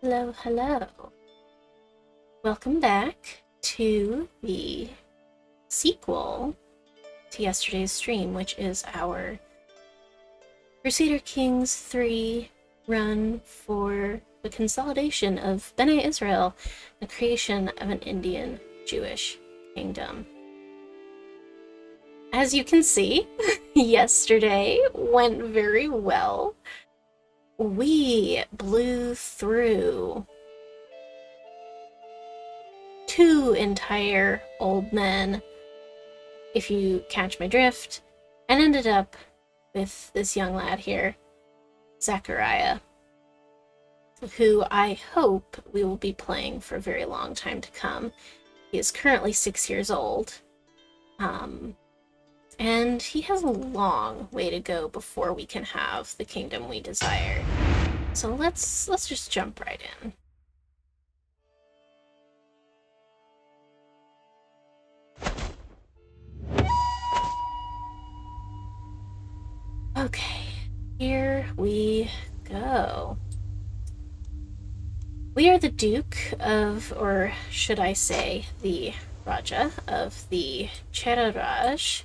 Hello, hello. Welcome back to the sequel to yesterday's stream, which is our Crusader Kings 3 run for the consolidation of Bene-Israel, the creation of an Indian Jewish kingdom. As you can see, yesterday went very well. We blew through 2 entire old men, if you catch my drift, and ended up with this young lad here, Zaccharia, who I hope we will be playing for a very long time to come. He is currently 6 years old, and he has a long way to go before we can have the kingdom we desire. So let's just jump right in. Okay, here we go. We are the Duke of, or should I say, the Raja of the Cheraraj,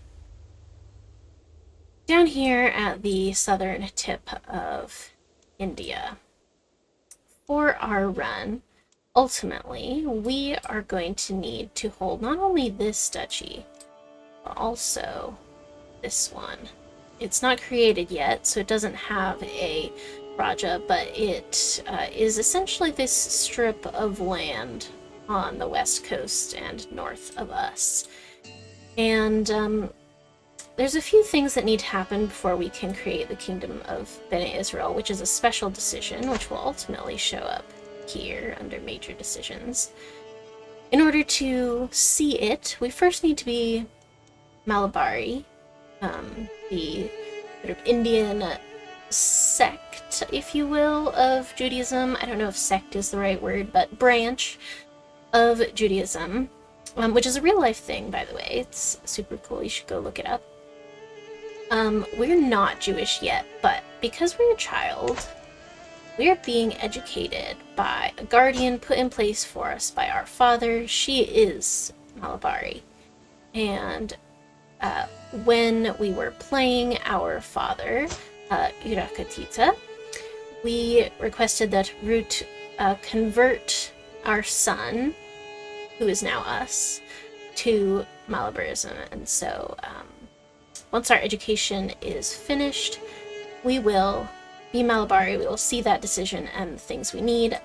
down here at the southern tip of India. For our run, ultimately, we are going to need to hold not only this duchy, but also this one. It's not created yet, so it doesn't have a Raja, but it is essentially this strip of land on the west coast and north of us. And there's a few things that need to happen before we can create the Kingdom of Bene-Israel, which is a special decision, which will ultimately show up here under major decisions. In order to see it, we first need to be Malabari, the sort of Indian sect, if you will, of Judaism. I don't know if sect is the right word, but branch of Judaism, which is a real life thing, by the way. It's super cool. You should go look it up. We're not Jewish yet, but because we're a child, we are being educated by a guardian put in place for us by our father. She is Malabari. And when we were playing our father, Urakatita, we requested that Root convert our son, who is now us, to Malabarism. And so once our education is finished, we will be Malabari. We will see that decision and the things we need.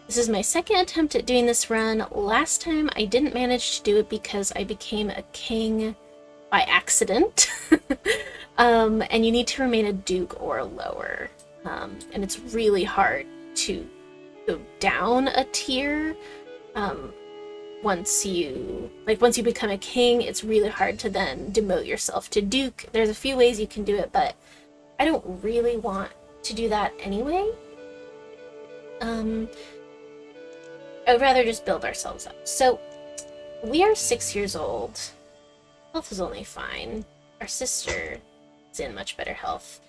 This is my second attempt at doing this run. Last time I didn't manage to do it because I became a king by accident. And you need to remain a duke or lower. And it's really hard to go down a tier. Once you become a king, it's really hard to then demote yourself to duke. There's a few ways you can do it, but I don't really want to do that anyway. I would rather just build ourselves up. So we are 6 years old. Health is only fine. Our sister is in much better health.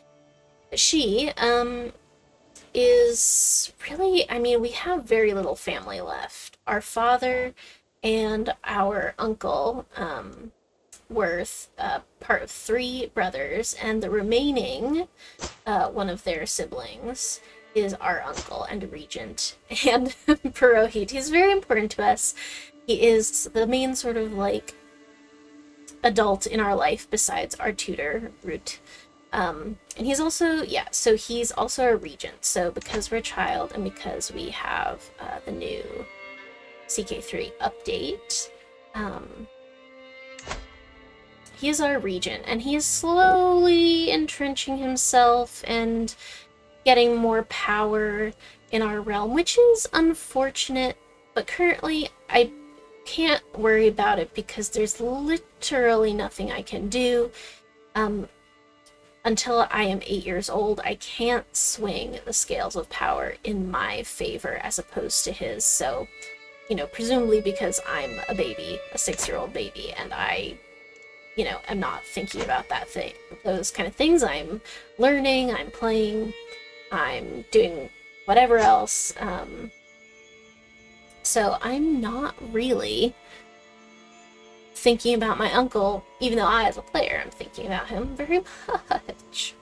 She is really, we have very little family left. Our father and our uncle were part of 3 brothers, and the remaining one of their siblings is our uncle and regent and Purohit. He's very important to us. He is the main sort of like adult in our life besides our tutor, Root. And he's also, so he's also a regent. So because we're a child and because we have the new CK3 update, he is our regent, and he is slowly entrenching himself and getting more power in our realm, which is unfortunate, but currently I can't worry about it because there's literally nothing I can do. Until I am 8 years old, I can't swing the scales of power in my favor as opposed to his. So, presumably because I'm a baby, a 6-year-old baby, and I, am not thinking about those kind of things. I'm learning, I'm playing, I'm doing whatever else. So I'm not really thinking about my uncle, even though I, as a player, am thinking about him very much.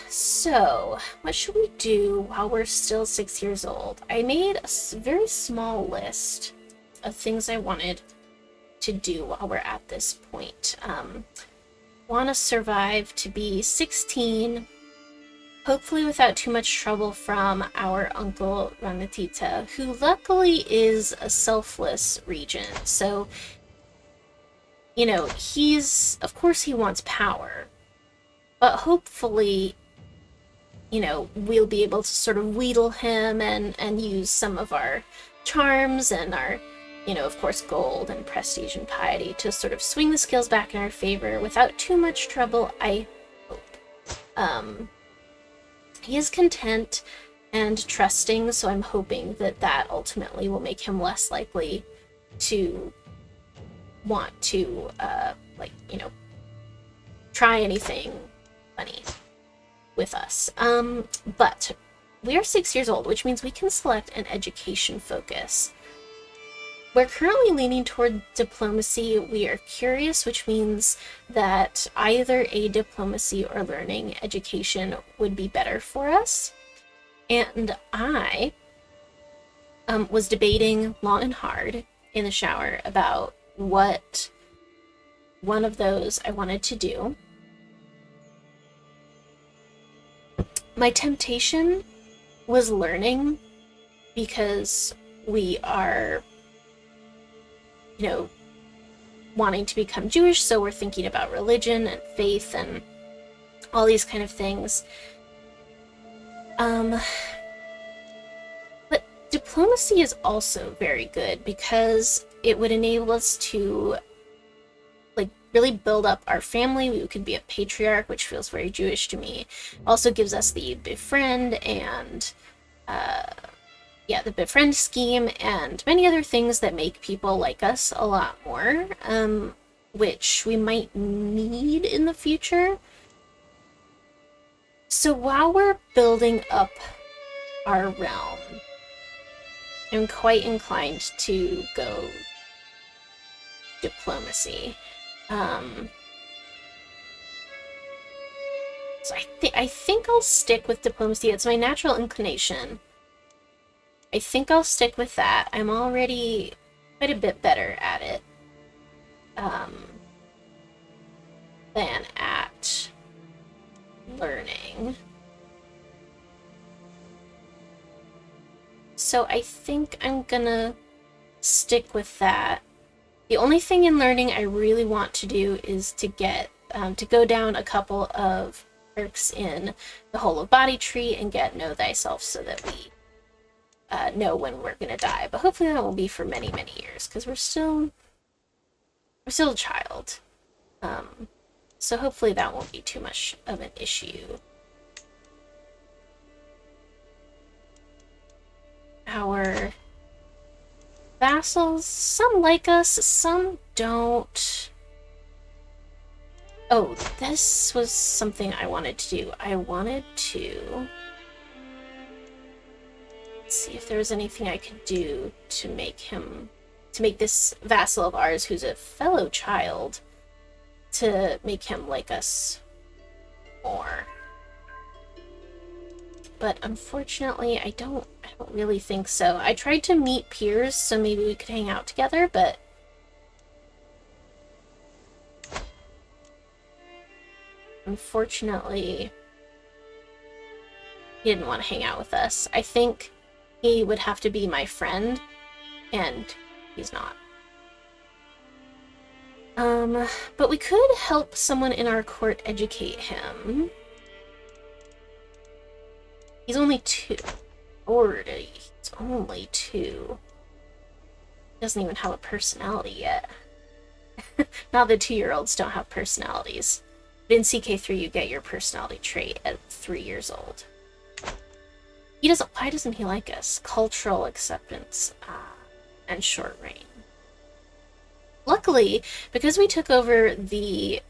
So what should we do while we're still 6 years old? I made a very small list of things I wanted to do while we're at this point. Want to survive to be 16, hopefully without too much trouble from our uncle Ranatita, who luckily is a selfless regent. So, you know, of course he wants power, but hopefully, you know, we'll be able to sort of wheedle him and use some of our charms and our, you know, of course, gold and prestige and piety to sort of swing the scales back in our favor without too much trouble, I hope. He is content and trusting, so I'm hoping that that ultimately will make him less likely to want to, like, you know, try anything funny with us. But we are 6 years old, which means we can select an education focus. We're currently leaning toward diplomacy. We are curious, which means that either a diplomacy or learning education would be better for us. And I was debating long and hard in the shower about what one of those I wanted to do. My temptation was learning because we are, you know, wanting to become Jewish, so we're thinking about religion and faith and all these kind of things. But diplomacy is also very good because it would enable us to, like, really build up our family. We could be a patriarch, which feels very Jewish to me. Also gives us the befriend and the befriend scheme and many other things that make people like us a lot more, which we might need in the future. So while we're building up our realm, I'm quite inclined to go diplomacy. So I think I'll stick with diplomacy. It's my natural inclination. I think I'll stick with that. I'm already quite a bit better at it than at learning. So I think I'm gonna stick with that. The only thing in learning I really want to do is to get to go down a couple of perks in the whole of body tree and get know thyself, so that we know when we're gonna die. But hopefully that won't be for many, many years, because we're still a child. So hopefully that won't be too much of an issue. Our vassals, some like us, some don't. Oh, this was something I wanted to do. I wanted to see if there was anything I could do to make this vassal of ours, who's a fellow child, to make him like us more. But unfortunately, I don't really think so. I tried to meet peers, so maybe we could hang out together, but unfortunately, he didn't want to hang out with us. I think he would have to be my friend, and he's not. But we could help someone in our court educate him. He's only 2. Already, he's only 2. Doesn't even have a personality yet. Now the 2-year-olds don't have personalities. But in CK3, you get your personality trait at 3 years old. Why doesn't he like us? Cultural acceptance and short reign. Luckily, because we took over the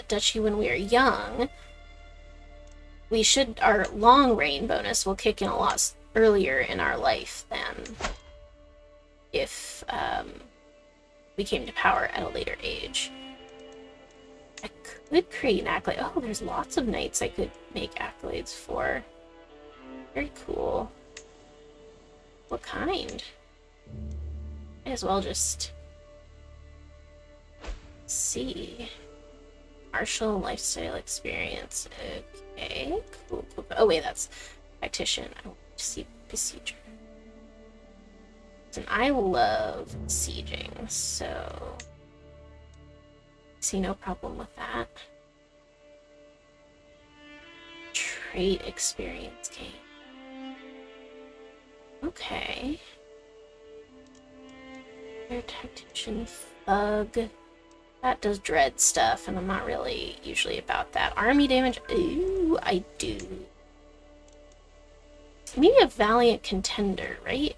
duchy when we were young, our long reign bonus will kick in a lot earlier in our life than if we came to power at a later age. I could create an accolade. Oh, there's lots of knights I could make accolades for. Very cool. What kind? Might as well just see. Martial lifestyle experience. Okay, cool. Oh wait, that's tactician. I want to see besieger. And I love sieging, so I see no problem with that. Trait experience gain. Okay. They're tactician thug. That does dread stuff, and I'm not really usually about that. Army damage? Ooh, I do. Maybe a valiant contender, right?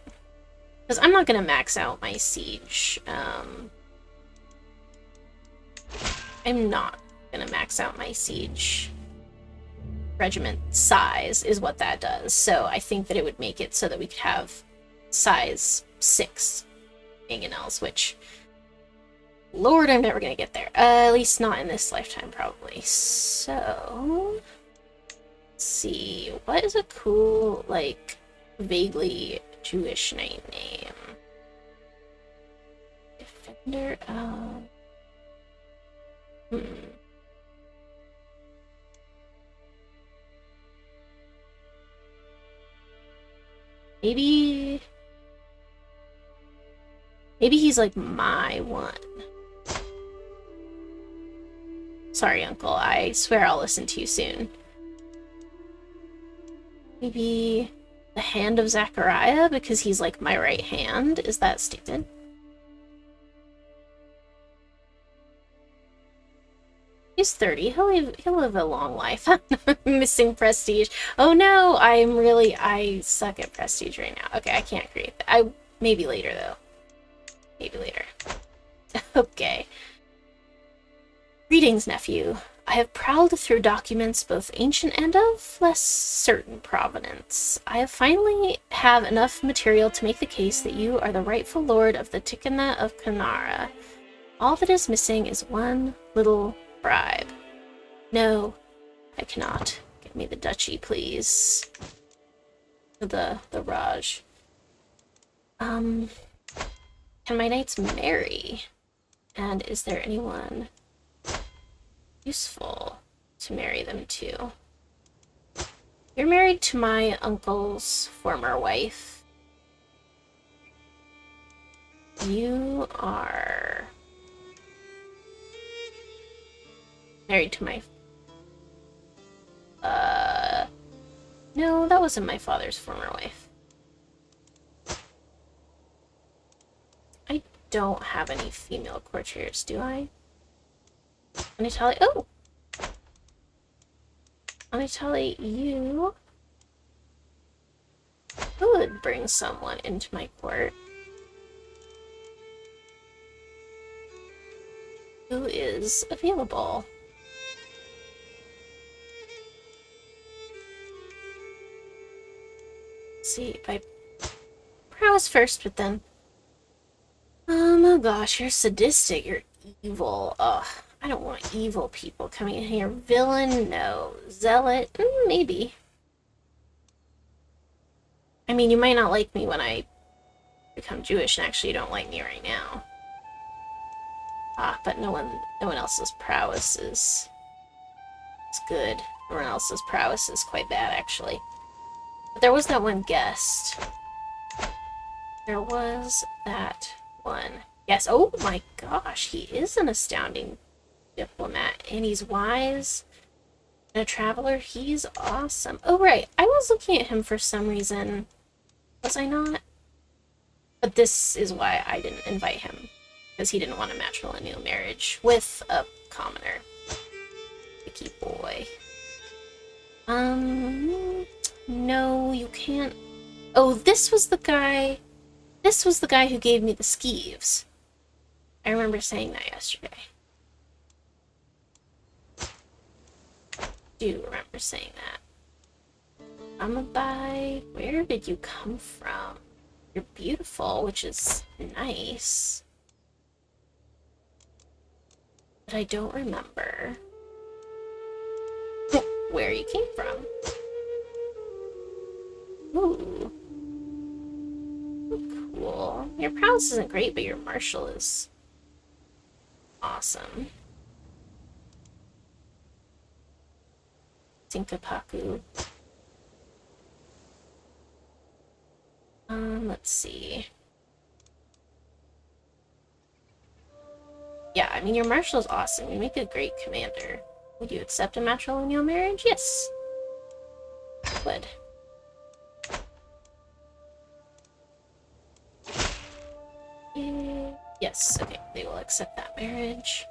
Because I'm not going to max out my siege. I'm not going to max out my siege regiment size, is what that does. So I think that it would make it so that we could have size 6 mangonels, which... Lord, I'm never gonna get there. At least not in this lifetime, probably. So... let's see. What is a cool, like, vaguely Jewish name? Defender of... Maybe he's like my one. Sorry, Uncle. I swear I'll listen to you soon. Maybe the Hand of Zaccharia, because he's like my right hand. Is that stupid? He's 30. He'll live a long life. I'm missing prestige. Oh no, I suck at prestige right now. Okay, I can't create that. Maybe later though. Maybe later. Okay. Greetings, nephew. I have prowled through documents both ancient and of less certain provenance. I finally have enough material to make the case that you are the rightful lord of the Tikana of Kanara. All that is missing is one little bribe. No, I cannot. Give me the duchy, please. The Raj. Can my knights marry? And is there anyone useful to marry them to? You're married to my uncle's former wife. You are married to my... no, that wasn't my father's former wife. I don't have any female courtiers, do I? Anatoly, oh! Anatoly, you could bring someone into my court. Who is available? Let's see if I prowess first, but then... oh my gosh, you're sadistic, you're evil. Ugh, I don't want evil people coming in here. Villain, no. Zealot, maybe. I mean, you might not like me when I become Jewish, and actually you don't like me right now. But no one else's prowess is good. No one else's prowess is quite bad, actually. But there was that one guest. There was that one. Yes, oh my gosh, he is an astounding diplomat, and he's wise. And a traveler, he's awesome. Oh right, I was looking at him for some reason. Was I not? But this is why I didn't invite him. Because he didn't want a matrilineal marriage with a commoner. Picky boy. No, you can't. Oh, this was the guy. This was the guy who gave me the skeeves. I remember saying that yesterday. I do remember saying that. Amabai, where did you come from? You're beautiful, which is nice. But I don't remember where you came from. Ooh. Cool. Your prowess isn't great, but your martial is awesome. Tinkapaku. Let's see. Yeah, I mean, your martial is awesome. You make a great commander. Would you accept a matrilineal marriage? Yes. Would. Yes, okay, they will accept that marriage.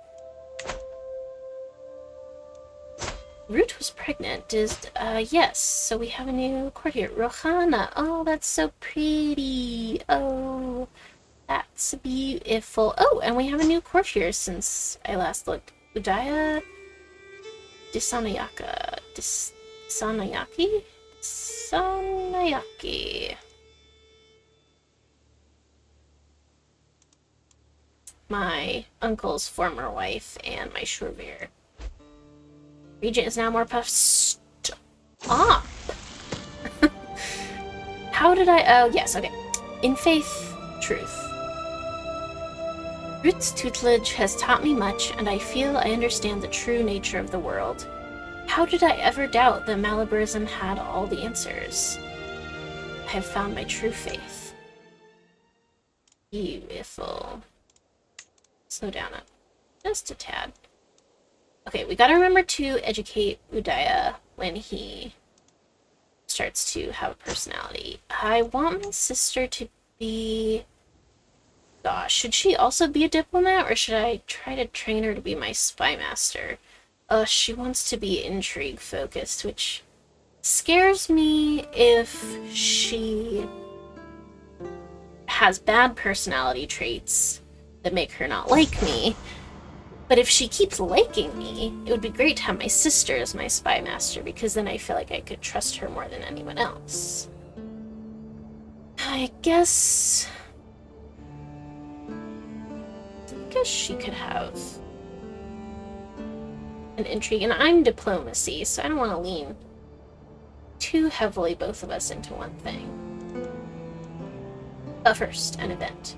Root was pregnant. Yes, so we have a new courtier, Rohana. Oh, that's so pretty. Oh, that's beautiful. Oh, and we have a new courtier since I last looked. Udaya Sanayaki? Sanayaki. My uncle's former wife and my shurveer. Regent is now more puffed. Stop! How did I... Oh, yes, okay. In faith, truth. Root's tutelage has taught me much, and I feel I understand the true nature of the world. How did I ever doubt that Malabarism had all the answers? I have found my true faith. Beautiful. Slow down up just a tad. Okay, we gotta remember to educate Udaya when he starts to have a personality. I want my sister to be... Gosh, should she also be a diplomat, or should I try to train her to be my spy master? She wants to be intrigue-focused, which scares me if she has bad personality traits that make her not like me. But if she keeps liking me, it would be great to have my sister as my spy master, because then I feel like I could trust her more than anyone else. I guess she could have an intrigue, and I'm diplomacy, so I don't want to lean too heavily both of us into one thing. But first, an event.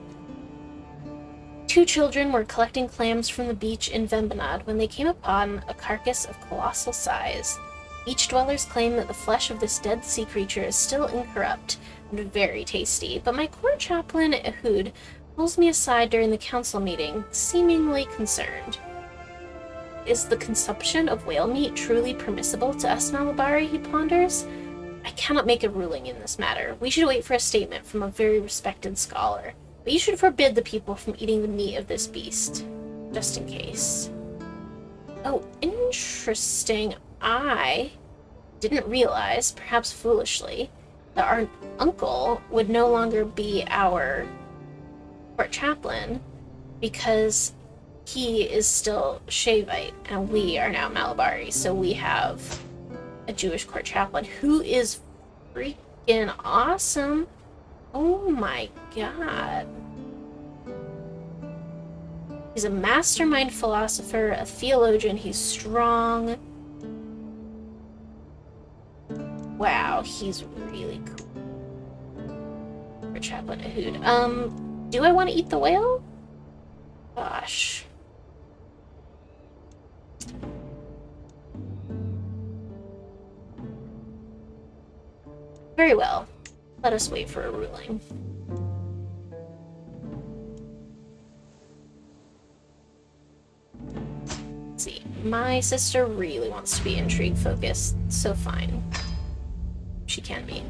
2 children were collecting clams from the beach in Vembanad when they came upon a carcass of colossal size. Beach dwellers claim that the flesh of this dead sea creature is still incorrupt and very tasty, but my court chaplain, Ehud, pulls me aside during the council meeting, seemingly concerned. Is the consumption of whale meat truly permissible to us Malabari, he ponders? I cannot make a ruling in this matter. We should wait for a statement from a very respected scholar. But you should forbid the people from eating the meat of this beast, just in case. Oh, interesting. I didn't realize, perhaps foolishly, that our uncle would no longer be our court chaplain because he is still Shavite and we are now Malabari, so we have a Jewish court chaplain who is freaking awesome. Oh my god. He's a mastermind philosopher, a theologian, he's strong. Wow, he's really cool. For Chaplain Ehud. Do I want to eat the whale? Gosh. Very well. Let us wait for a ruling. Let's see. My sister really wants to be intrigue-focused, so fine. She can be.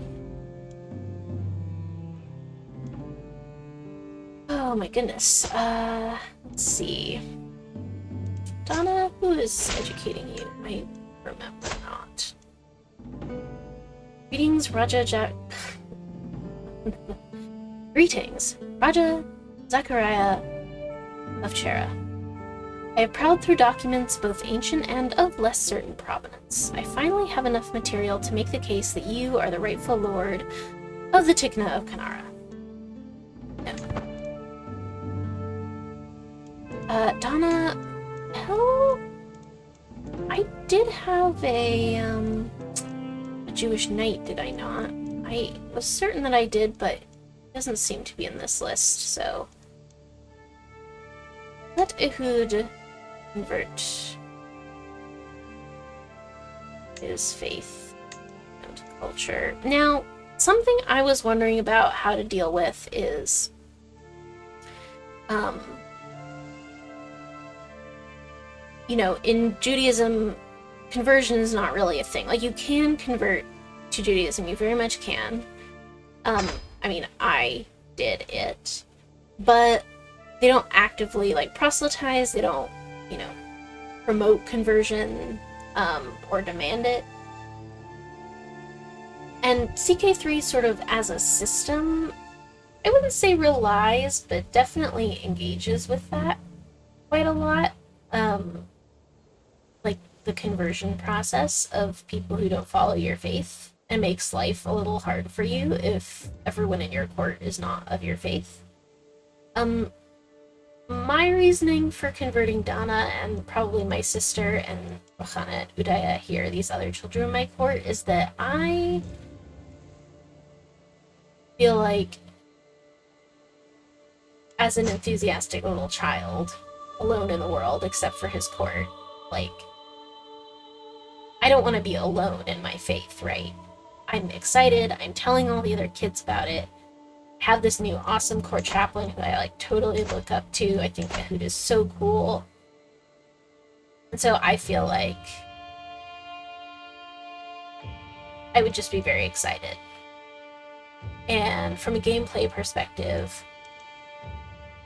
Oh my goodness. Let's see. Donna, who is educating you? I remember not. Greetings, Greetings, Raja Zaccharia of Chera. I have prowled through documents both ancient and of less certain provenance. I finally have enough material to make the case that you are the rightful lord of the Tikna of Kanara. No. Donna, hell, I did have a Jewish knight, did I not? I was certain that I did, but it doesn't seem to be in this list, so... Let Ehud convert his faith and culture. Now, something I was wondering about how to deal with is... you know, in Judaism, conversion is not really a thing. Like, you can convert to Judaism, you very much can. I mean, I did it. But they don't actively, like, proselytize, they don't, you know, promote conversion, or demand it. And CK3 sort of as a system, I wouldn't say relies, but definitely engages with that quite a lot. Like the conversion process of people who don't follow your faith, and makes life a little hard for you if everyone in your court is not of your faith. My reasoning for converting Donna and probably my sister and Rochana and Udaya here, these other children in my court, is that I feel like as an enthusiastic little child, alone in the world except for his court, like, I don't want to be alone in my faith, right? I'm excited, I'm telling all the other kids about it, have this new awesome court chaplain who I, like, totally look up to. I think Ehud is so cool. And so I feel like I would just be very excited. And from a gameplay perspective,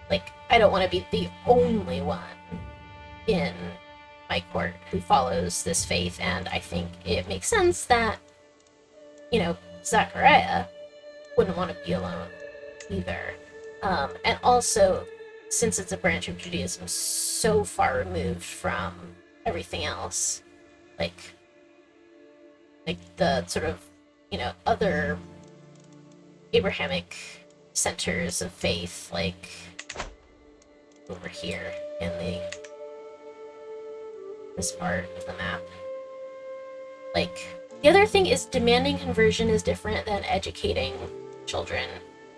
like, I don't want to be the only one in my court who follows this faith, and I think it makes sense that, you know, Zaccharia wouldn't want to be alone either. And also, since it's a branch of Judaism so far removed from everything else, like the sort of, you know, other Abrahamic centers of faith, like over here in this part of the map. Like, the other thing is demanding conversion is different than educating children.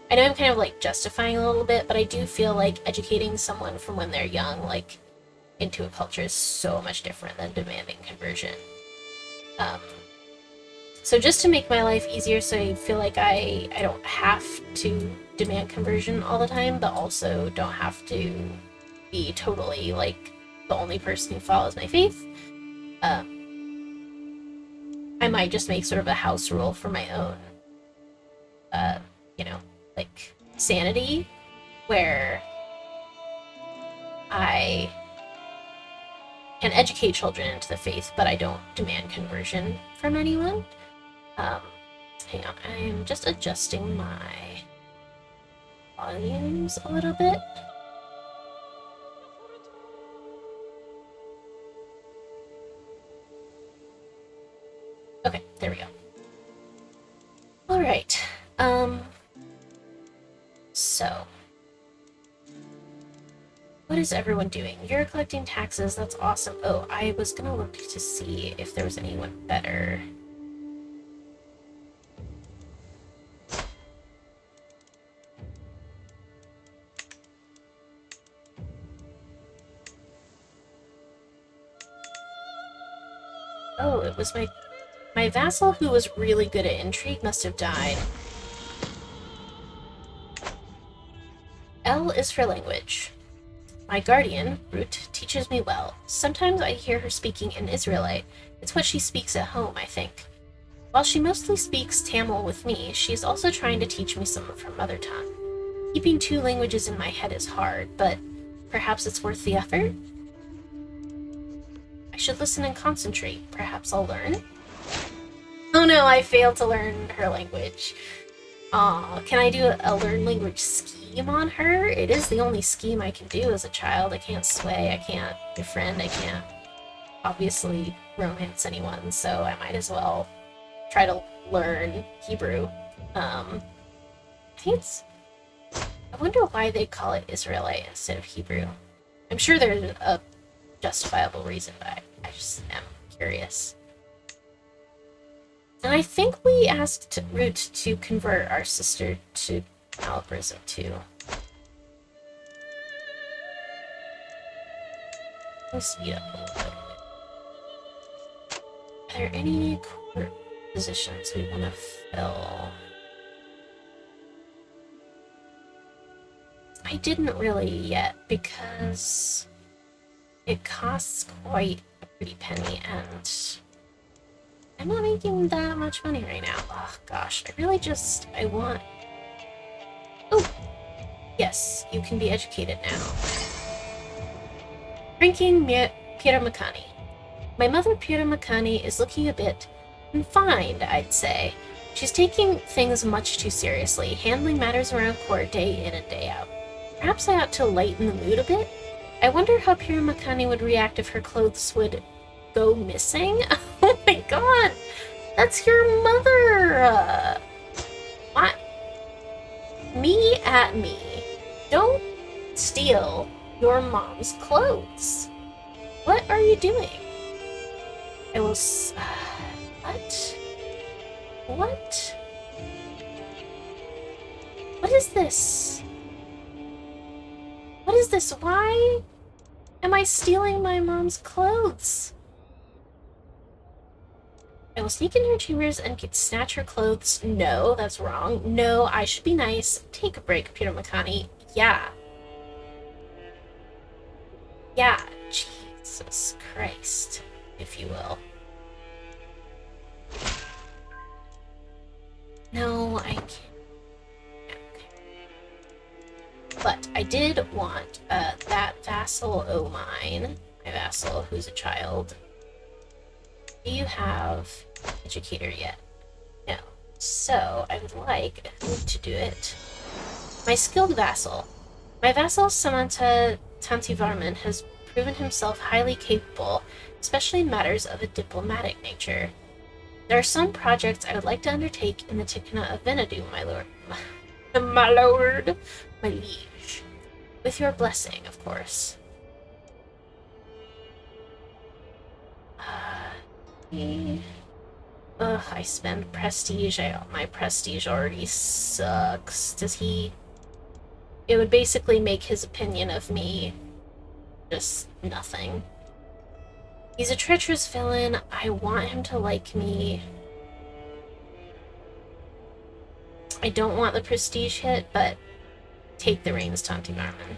I know I'm kind of, like, justifying a little bit, but I do feel like educating someone from when they're young, like, into a culture is so much different than demanding conversion. So just to make my life easier, so I feel like I don't have to demand conversion all the time, but also don't have to be totally, like, the only person who follows my faith, I might just make sort of a house rule for my own, you know, like, sanity, where I can educate children into the faith, but I don't demand conversion from anyone. Hang on, I'm just adjusting my volumes a little bit. Okay, there we go. Alright, so, what is everyone doing? You're collecting taxes, that's awesome. Oh, I was gonna look to see if there was anyone better. Oh, it was my vassal who was really good at intrigue must have died. L is for language. My guardian, Ruth, teaches me well. Sometimes I hear her speaking in Israelite. It's what she speaks at home, I think. While she mostly speaks Tamil with me, she is also trying to teach me some of her mother tongue. Keeping two languages in my head is hard, but perhaps it's worth the effort? I should listen and concentrate. Perhaps I'll learn? Oh no, I failed to learn her language. Can I do a learn language scheme on her? It is the only scheme I can do as a child. I can't sway, I can't befriend, I can't obviously romance anyone, so I might as well try to learn Hebrew. I think it's... I wonder why they call it Israelite instead of Hebrew. I'm sure there's a justifiable reason, but I just am curious. And I think we asked Root to convert our sister to Malabrism too. Let's speed up a little bit. Are there any court positions we want to fill? I didn't really yet because it costs quite a pretty penny and I'm not making that much money right now. Oh gosh, I want... Oh! Yes, you can be educated now. Drinking Pira Makani. My mother, Pira Makani, is looking a bit confined, I'd say. She's taking things much too seriously, handling matters around court day in and day out. Perhaps I ought to lighten the mood a bit? I wonder how Pira Makani would react if her clothes would go missing? Oh my god! That's your mother! What? Me at me. Don't steal your mom's clothes. What are you doing? I will what? What? What is this? What is this? Why am I stealing my mom's clothes? I will sneak into her chambers and snatch her clothes. No, that's wrong. No, I should be nice. Take a break, Peter Makani. Yeah. Yeah, Jesus Christ, if you will. No, I can't. But I did want that vassal o' mine, my vassal who's a child. Do you have educator yet? No. So I would like to do it. My skilled vassal. My vassal Samantha Tantivarman has proven himself highly capable, especially in matters of a diplomatic nature. There are some projects I would like to undertake in the Tikna of Venadu, my lord. My lord, my liege. With your blessing, of course. Ugh, I spend prestige. My prestige already sucks. Does he... It would basically make his opinion of me just nothing. He's a treacherous villain. I want him to like me. I don't want the prestige hit, but take the reins, Tanti Marman.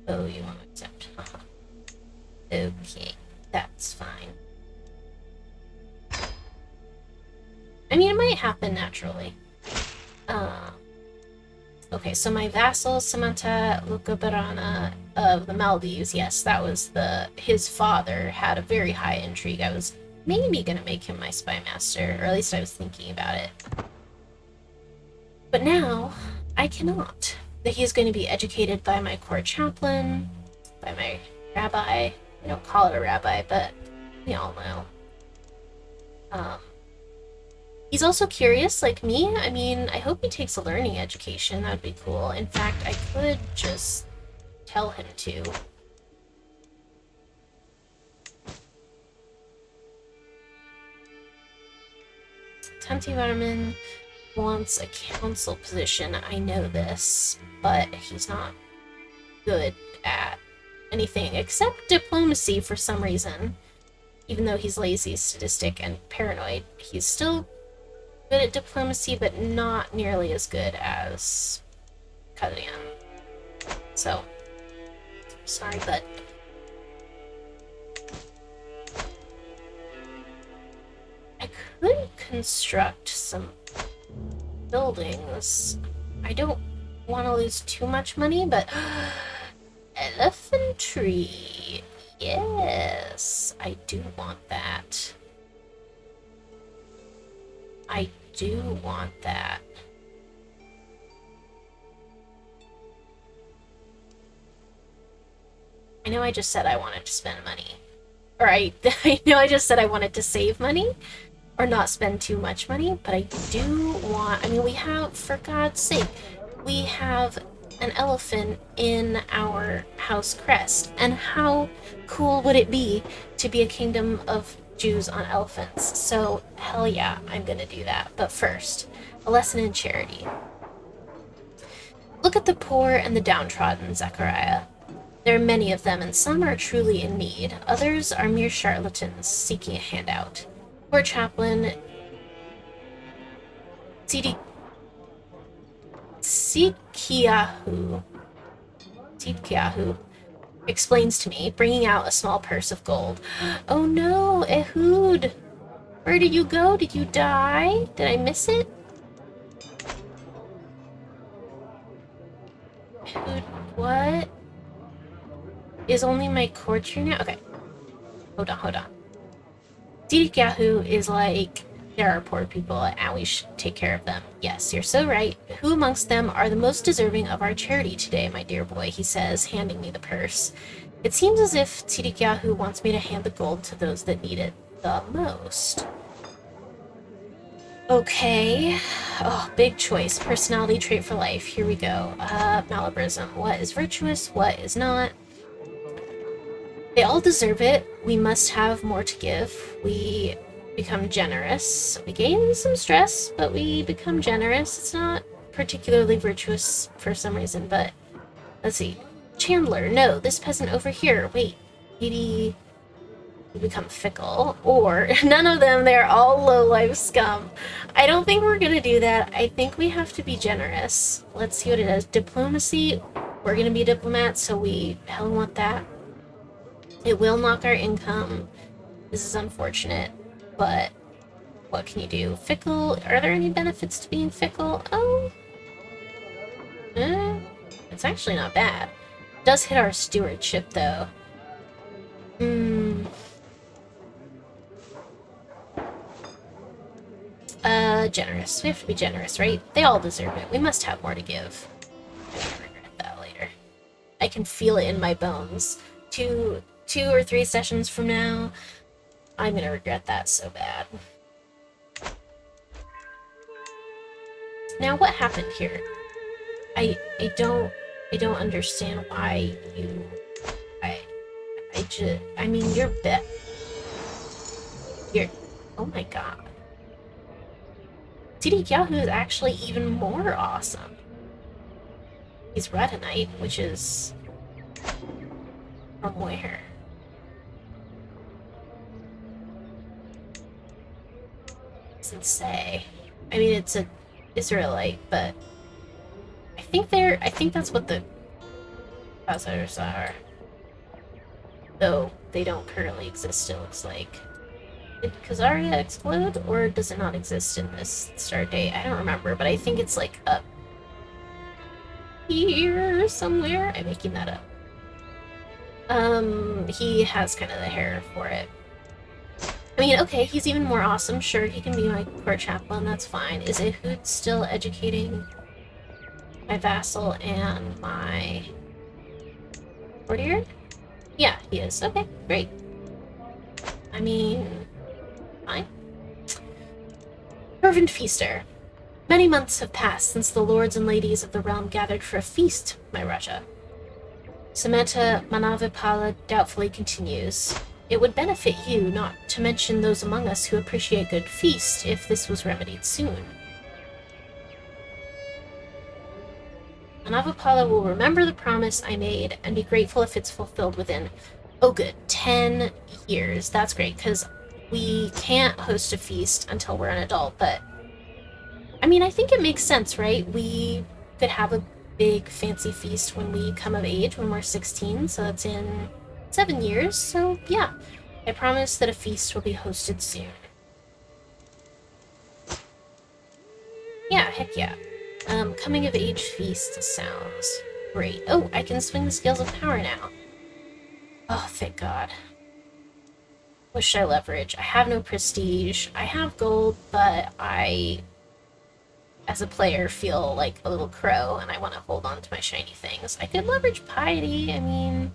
Oh, you want to accept. Okay, that's fine. I mean, it might happen naturally. Okay, so my vassal, Samantha Lucabarana of the Maldives, yes, that was his father had a very high intrigue. I was maybe gonna make him my spy master, or at least I was thinking about it. But now, I cannot. That he's going to be educated by my court chaplain, by my rabbi. I don't call it a rabbi, but we all know. He's also curious, like me. I mean, I hope he takes a learning education. That would be cool. In fact, I could just tell him to. Tanti Varman wants a council position. I know this, but he's not good at anything except diplomacy for some reason. Even though he's lazy, sadistic, and paranoid, he's still good at diplomacy, but not nearly as good as Kadrian. So, sorry, but I could construct some buildings. I don't want to lose too much money, but elephantry. Yes, I do want that. I do want that. I know I just said I wanted to spend money. Or I know I just said I wanted to save money or not spend too much money, but I do want, I mean, we have, for God's sake, we have an elephant in our house crest. And how cool would it be to be a kingdom of Jews on elephants? So, hell yeah, I'm gonna do that. But first, a lesson in charity. Look at the poor and the downtrodden, Zaccharia. There are many of them, and some are truly in need. Others are mere charlatans seeking a handout. Poor chaplain Tzidkiyahu explains to me, bringing out a small purse of gold. Oh no, Ehud! Where did you go? Did you die? Did I miss it? Ehud, what? Is only my courtier now? Okay. Hold on. Tzidkiyahu is like, there are poor people and we should take care of them. Yes, you're so right. Who amongst them are the most deserving of our charity today, my dear boy, he says, handing me the purse. It seems as if Tzidkiyahu wants me to hand the gold to those that need it the most. Okay. Oh, big choice. Personality trait for life. Here we go. Malabarism. What is virtuous? What is not? They all deserve it. We must have more to give. We become generous. We gain some stress, but we become generous. It's not particularly virtuous for some reason, but let's see. Chandler, no, this peasant over here. Wait, maybe we become fickle, or none of them. They're all low-life scum. I don't think we're gonna do that. I think we have to be generous. Let's see what it is. Diplomacy. We're gonna be diplomats, so we hell want that. It will knock our income. This is unfortunate, but what can you do? Fickle? Are there any benefits to being fickle? Oh. It's actually not bad. It does hit our stewardship, though. Generous. We have to be generous, right? They all deserve it. We must have more to give. I'm gonna regret that later. I can feel it in my bones. Two or three sessions from now, I'm gonna regret that so bad. Now, what happened here? I don't understand why you. I mean, you're. Oh my god. Tzidkiyahu is actually even more awesome. He's Retinite, which is from where? Doesn't say. I mean, it's an Israelite, but I think that's what the others are. Though they don't currently exist, it looks like. Did Khazaria explode, or does it not exist in this start date? I don't remember, but I think it's like up here somewhere. I'm making that up. He has kind of the hair for it. I mean, okay, he's even more awesome. Sure, he can be my court chaplain, that's fine. Is Ehud still educating my vassal and my courtier? Yeah, he is. Okay, great. I mean, fine. Fervent feaster. Many months have passed since the lords and ladies of the realm gathered for a feast, my Raja. Samantha Manavipala doubtfully continues. It would benefit you, not to mention those among us who appreciate good feast, if this was remedied soon. Manavipala will remember the promise I made and be grateful if it's fulfilled within, oh good, 10 years. That's great, because we can't host a feast until we're an adult, but I mean, I think it makes sense, right? We could have a big fancy feast when we come of age, when we're 16, so that's in 7 years, so yeah. I promise that a feast will be hosted soon. Yeah, heck yeah. Coming of age feast sounds great. Oh, I can swing the scales of power now. Oh, thank God. What should I leverage? I have no prestige. I have gold, but I, as a player, feel like a little crow and I want to hold on to my shiny things. I could leverage piety. I mean,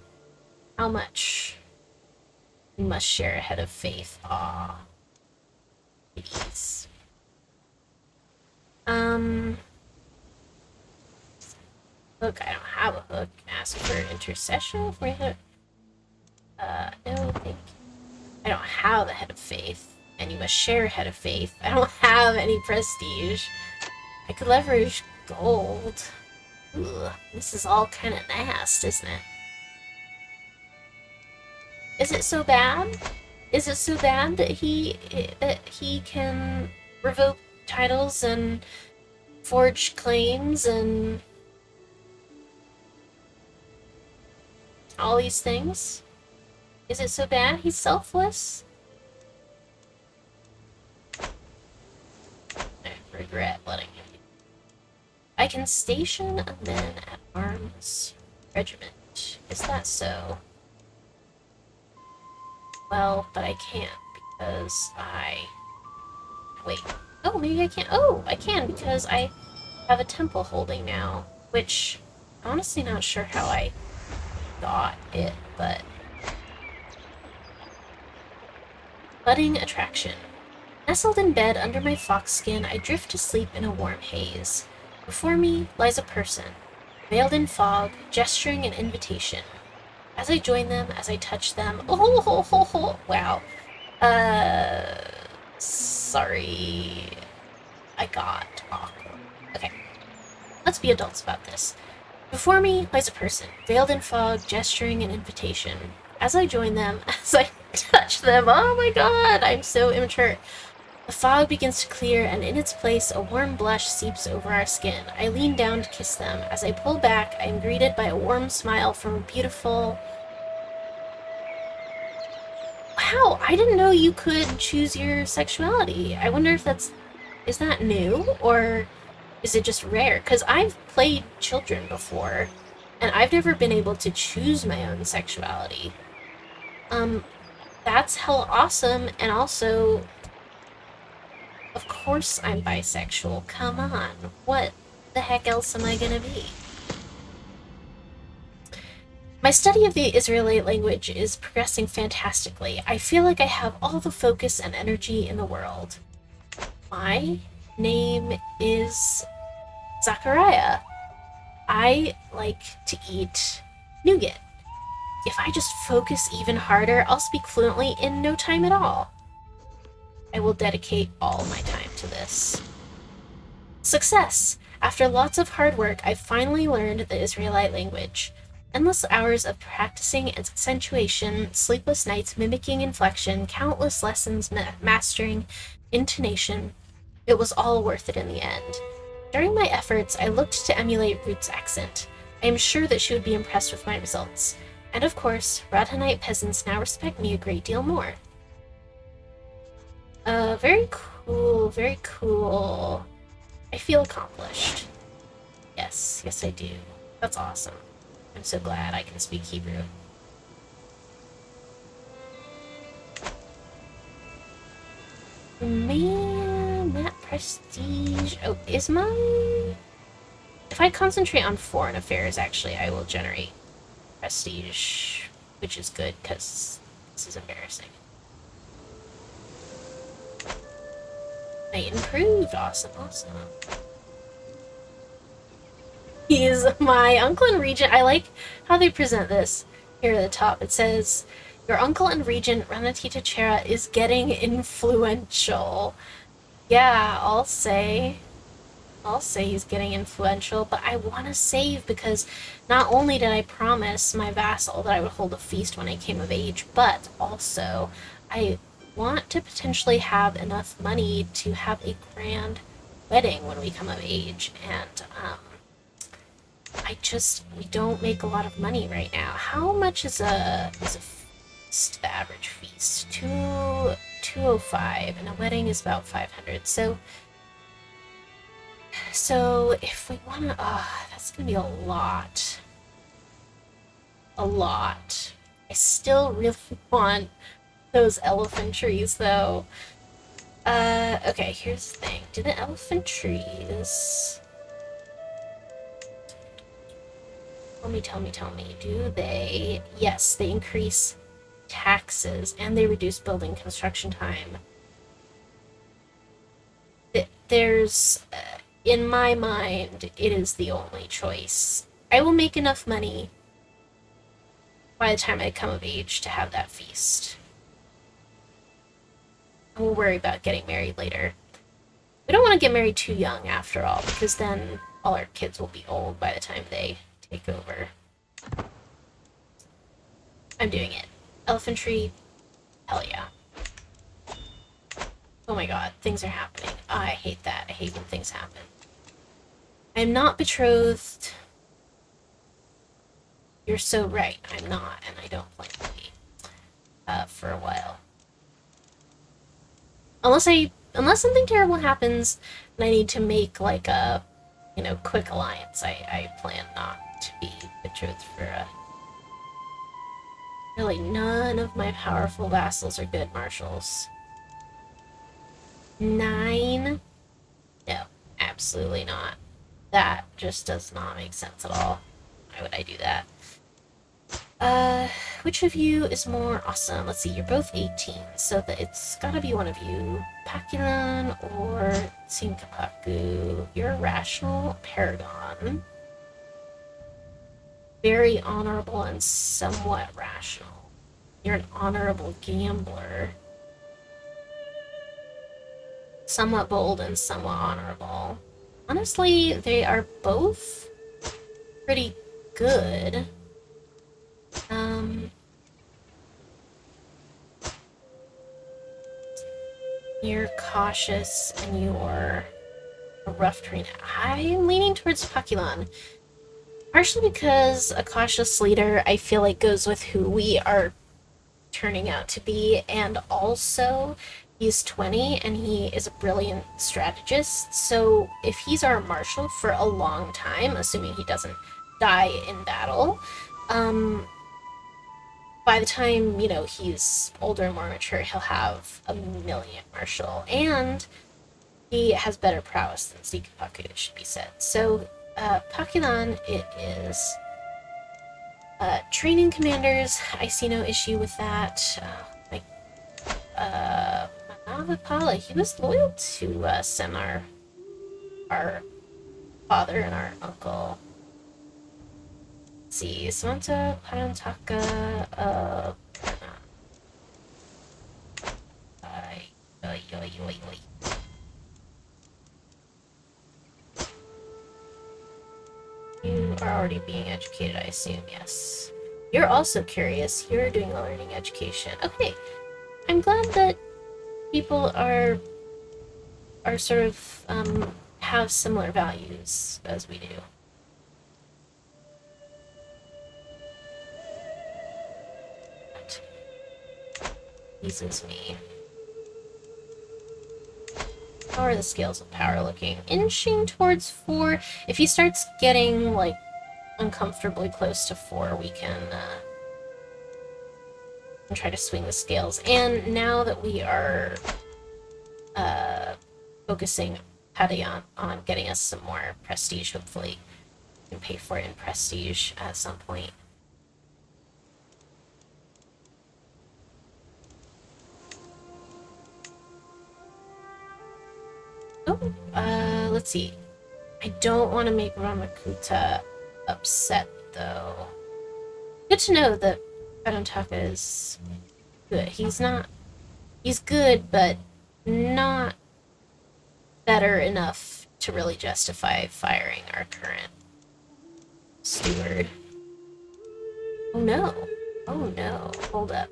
how much? We must share a head of faith. Ah, please. Hook. I don't have a hook. Ask for intercession for it. No, thank you. I don't have a head of faith, and you must share a head of faith. I don't have any prestige. I could leverage gold. Ugh, this is all kind of nasty, isn't it? Is it so bad? Is it so bad that he can revoke titles and forge claims and all these things? Is it so bad? He's selfless? I regret letting him. I can station a men-at-arms regiment. Is that so? Well, but I can't because I... Wait. Oh, maybe I can't. Oh, I can because I have a temple holding now, which I'm honestly not sure how I got it, but... Budding attraction. Nestled in bed under my fox skin, I drift to sleep in a warm haze. Before me lies a person, veiled in fog, gesturing an invitation. As I join them, as I touch them, oh, ho, ho, ho, wow. Sorry. I got awkward. Okay. Let's be adults about this. Before me lies a person, veiled in fog, gesturing an invitation. As I join them, as I touch them, oh my god, I'm so immature. The fog begins to clear, and in its place, a warm blush seeps over our skin. I lean down to kiss them. As I pull back, I am greeted by a warm smile from a beautiful... Wow, I didn't know you could choose your sexuality. I wonder if that's... Is that new, or is it just rare? Because I've played children before, and I've never been able to choose my own sexuality. That's hella awesome, and also... Of course I'm bisexual. Come on. What the heck else am I gonna be? My study of the Israelite language is progressing fantastically. I feel like I have all the focus and energy in the world. My name is Zaccharia. I like to eat nougat. If I just focus even harder, I'll speak fluently in no time at all. I will dedicate all my time to this. Success! After lots of hard work, I finally learned the Israelite language. Endless hours of practicing and accentuation, sleepless nights mimicking inflection, countless lessons mastering intonation. It was all worth it in the end. During my efforts, I looked to emulate Ruth's accent. I am sure that she would be impressed with my results. And of course, Radhanite peasants now respect me a great deal more. Very cool, very cool. I feel accomplished. Yes, yes I do. That's awesome. I'm so glad I can speak Hebrew. Man, that prestige... Oh, is my... If I concentrate on foreign affairs, actually, I will generate prestige, which is good, because this is embarrassing. I improved. Awesome, awesome. He is my uncle and regent. I like how they present this here at the top. It says, your uncle and regent, Ranatita Chera, is getting influential. Yeah, I'll say he's getting influential, but I want to save because not only did I promise my vassal that I would hold a feast when I came of age, but also I want to potentially have enough money to have a grand wedding when we come of age, and we don't make a lot of money right now. How much is a feast, the average feast? 205, and a wedding is about 500. So if we wanna, that's gonna be a lot. A lot. I still really want Those elephant trees, though. Okay, here's the thing. Do the elephant trees... Tell me. Do they... Yes, they increase taxes, and they reduce building construction time. There's... in my mind, it is the only choice. I will make enough money by the time I come of age to have that feast. And we'll worry about getting married later. We don't want to get married too young, after all, because then all our kids will be old by the time they take over. I'm doing it. Elephant tree, hell yeah. Oh my god, things are happening. I hate that. I hate when things happen. I'm not betrothed. You're so right, I'm not, and I don't plan to be. For a while. Unless something terrible happens and I need to make, like, a, quick alliance, I plan not to be betrothed for a... Really, none of my powerful vassals are good marshals. 9? No, absolutely not. That just does not make sense at all. Why would I do that? Which of you is more awesome? Let's see, you're both 18, so that it's gotta be one of you. Pakulan or Tsinkapaku. You're a rational paragon. Very honorable and somewhat rational. You're an honorable gambler. Somewhat bold and somewhat honorable. Honestly, they are both pretty good. You're cautious and you're a rough terrain. I'm leaning towards Pakulan. Partially because a cautious leader, I feel like, goes with who we are turning out to be, and also he's 20 and he is a brilliant strategist, so if he's our marshal for a long time, assuming he doesn't die in battle, by the time, he's older and more mature, he'll have a million marshal, and he has better prowess than Zikapaku, it should be said. So, Pakulan, it is... training commanders, I see no issue with that. Manavapala, he was loyal to us and our father and our uncle. Let's see, Samantha, Parantaka, You are already being educated, I assume, yes. You're also curious. You're doing a learning education. Okay, I'm glad that people are sort of, have similar values as we do. That pleases me. How are the scales of power looking? Inching towards 4. If he starts getting, like, uncomfortably close to 4, we can try to swing the scales. And now that we are focusing Padayan on getting us some more prestige, hopefully we can pay for it in prestige at some point. Oh, let's see. I don't want to make Ramakuta upset, though. Good to know that Parantaka is good. He's good, but not better enough to really justify firing our current steward. Oh no. Oh no. Hold up.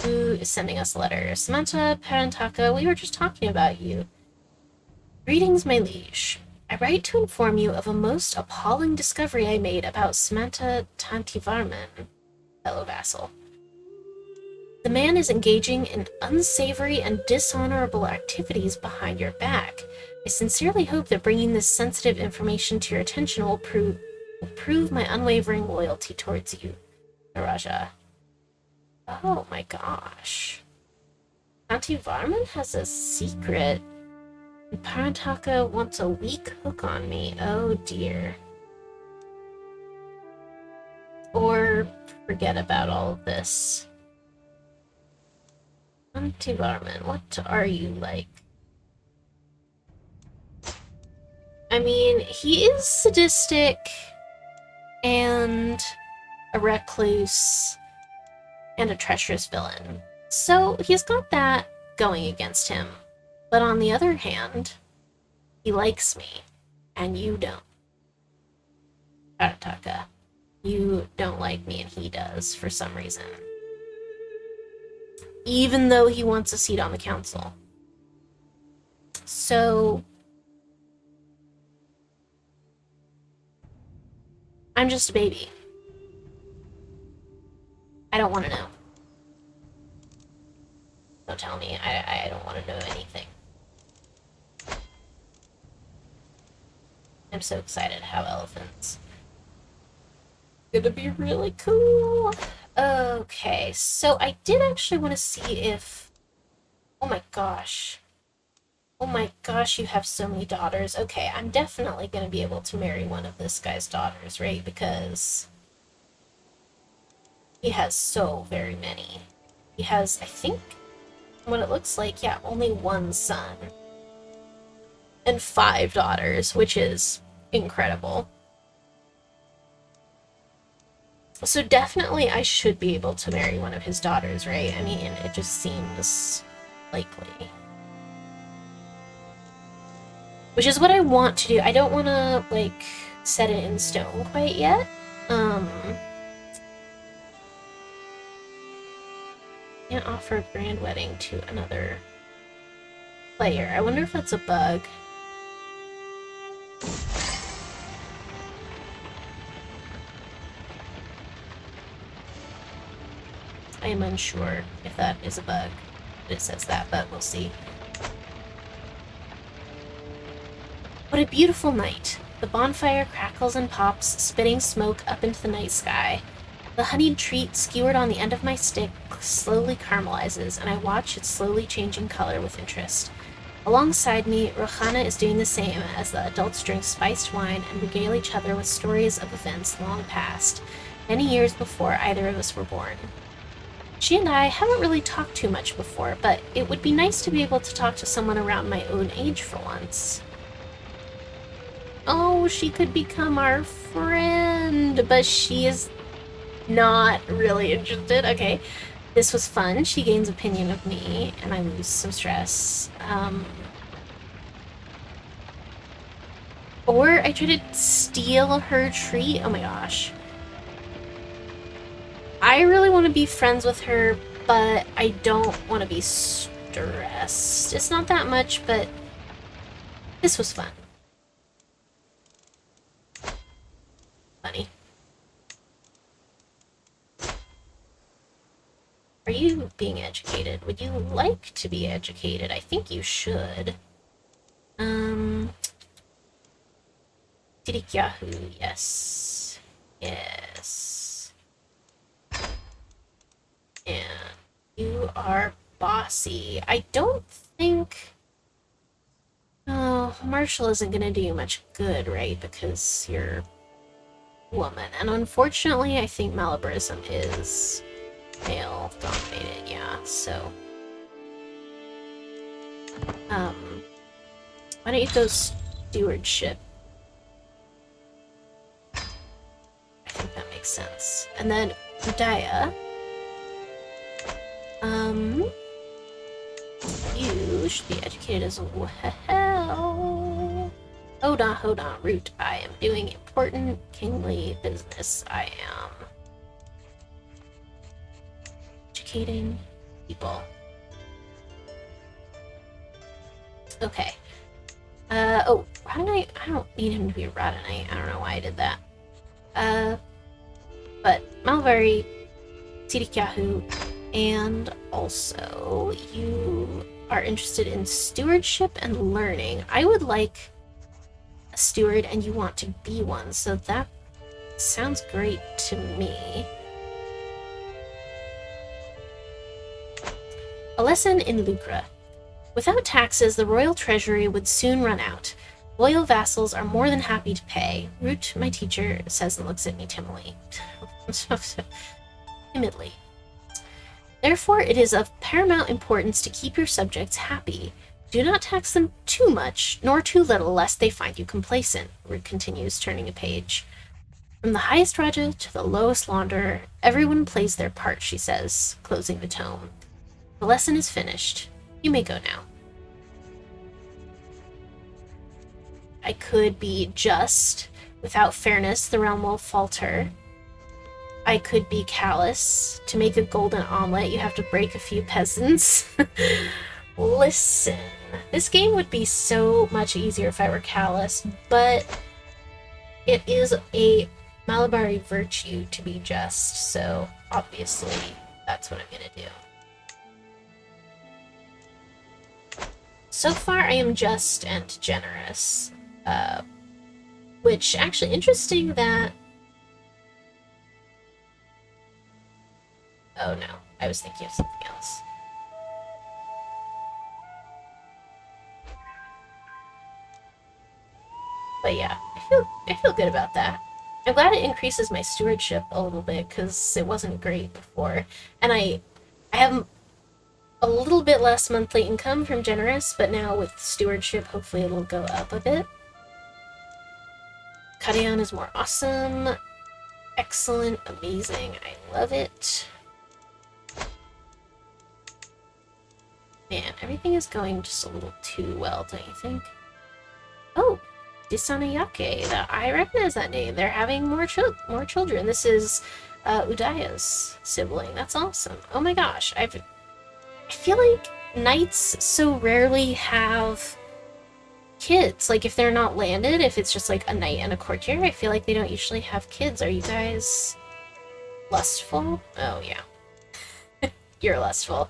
Who is sending us letters? Samantha Parantaka, we were just talking about you. Greetings, my liege. I write to inform you of a most appalling discovery I made about Samantha Tantivarman, fellow vassal. The man is engaging in unsavory and dishonorable activities behind your back. I sincerely hope that bringing this sensitive information to your attention will prove my unwavering loyalty towards you, Naraja. Oh my gosh. Auntie Varman has a secret. And Parantaka wants a weak hook on me. Oh dear. Or forget about all of this. Auntie Varman, what are you like? I mean, he is sadistic and a recluse and a treacherous villain. So he's got that going against him. But on the other hand, he likes me, and you don't. Arataka, you don't like me, and he does for some reason. Even though he wants a seat on the council. So I'm just a baby. I don't want to know. Don't tell me. I don't want to know anything. I'm so excited to have elephants. Gonna be really cool. Okay, so I did actually want to see if... Oh my gosh. Oh my gosh, you have so many daughters. Okay, I'm definitely gonna be able to marry one of this guy's daughters, right? Because he has so very many. He has, I think, what it looks like, yeah, only one son. And 5 daughters, which is incredible. So definitely I should be able to marry one of his daughters, right? I mean, it just seems likely. Which is what I want to do. I don't want to, like, set it in stone quite yet. Can't offer a grand wedding to another player. I wonder if that's a bug. I am unsure if that is a bug. It says that, but we'll see. What a beautiful night. The bonfire crackles and pops, spitting smoke up into the night sky. The honeyed treat skewered on the end of my stick slowly caramelizes, and I watch its slowly changing color with interest. Alongside me, Roxana is doing the same as the adults drink spiced wine and regale each other with stories of events long past, many years before either of us were born. She and I haven't really talked too much before, but it would be nice to be able to talk to someone around my own age for once. Oh, she could become our friend, but she is not really interested. Okay, this was fun. She gains opinion of me, and I lose some stress. Or I try to steal her treat. Oh my gosh. I really want to be friends with her, but I don't want to be stressed. It's not that much, but this was fun. Funny. Are you being educated? Would you like to be educated? I think you should. Yahoo, yes. Yes. And you are bossy. I don't think... Oh, Marshall isn't gonna do you much good, right? Because you're a woman. And unfortunately, I think Malabarism is male-dominated, yeah, so... why don't you go stewardship? I think that makes sense. And then Udaya. You should be educated as well. Hold on, Root. I am doing important kingly business. I am educating people. Okay. Oh, Radonite, I don't need him to be a Radonite. I don't know why I did that. But Malvari, Tirikyahu, and also you are interested in stewardship and learning. I would like a steward and you want to be one, so that sounds great to me. A lesson in lucre. Without taxes, the royal treasury would soon run out. Loyal vassals are more than happy to pay. Root, my teacher, says and looks at me timidly. Timidly. Therefore, it is of paramount importance to keep your subjects happy. Do not tax them too much, nor too little, lest they find you complacent, Root continues, turning a page. From the highest Raja to the lowest launderer, everyone plays their part, she says, closing the tome. The lesson is finished. You may go now. I could be just. Without fairness, the realm will falter. I could be callous. To make a golden omelet, you have to break a few peasants. Listen, this game would be so much easier if I were callous, but it is a Malabari virtue to be just, so obviously that's what I'm gonna do. So far, I am just and generous. Which, actually, interesting that... Oh no, I was thinking of something else. But yeah, I feel good about that. I'm glad it increases my stewardship a little bit, because it wasn't great before. And I have a little bit less monthly income from generous, but now with stewardship, hopefully it'll go up a bit. Karayan is more awesome. Excellent, amazing, I love it. Man, everything is going just a little too well, don't you think? Oh, Disanayake, I recognize that name. They're having more children. This is Udaya's sibling. That's awesome. Oh my gosh, I feel like knights so rarely have kids. Like, if they're not landed, if it's just like a knight and a courtier, I feel like they don't usually have kids. Are you guys lustful? Oh yeah. You're lustful.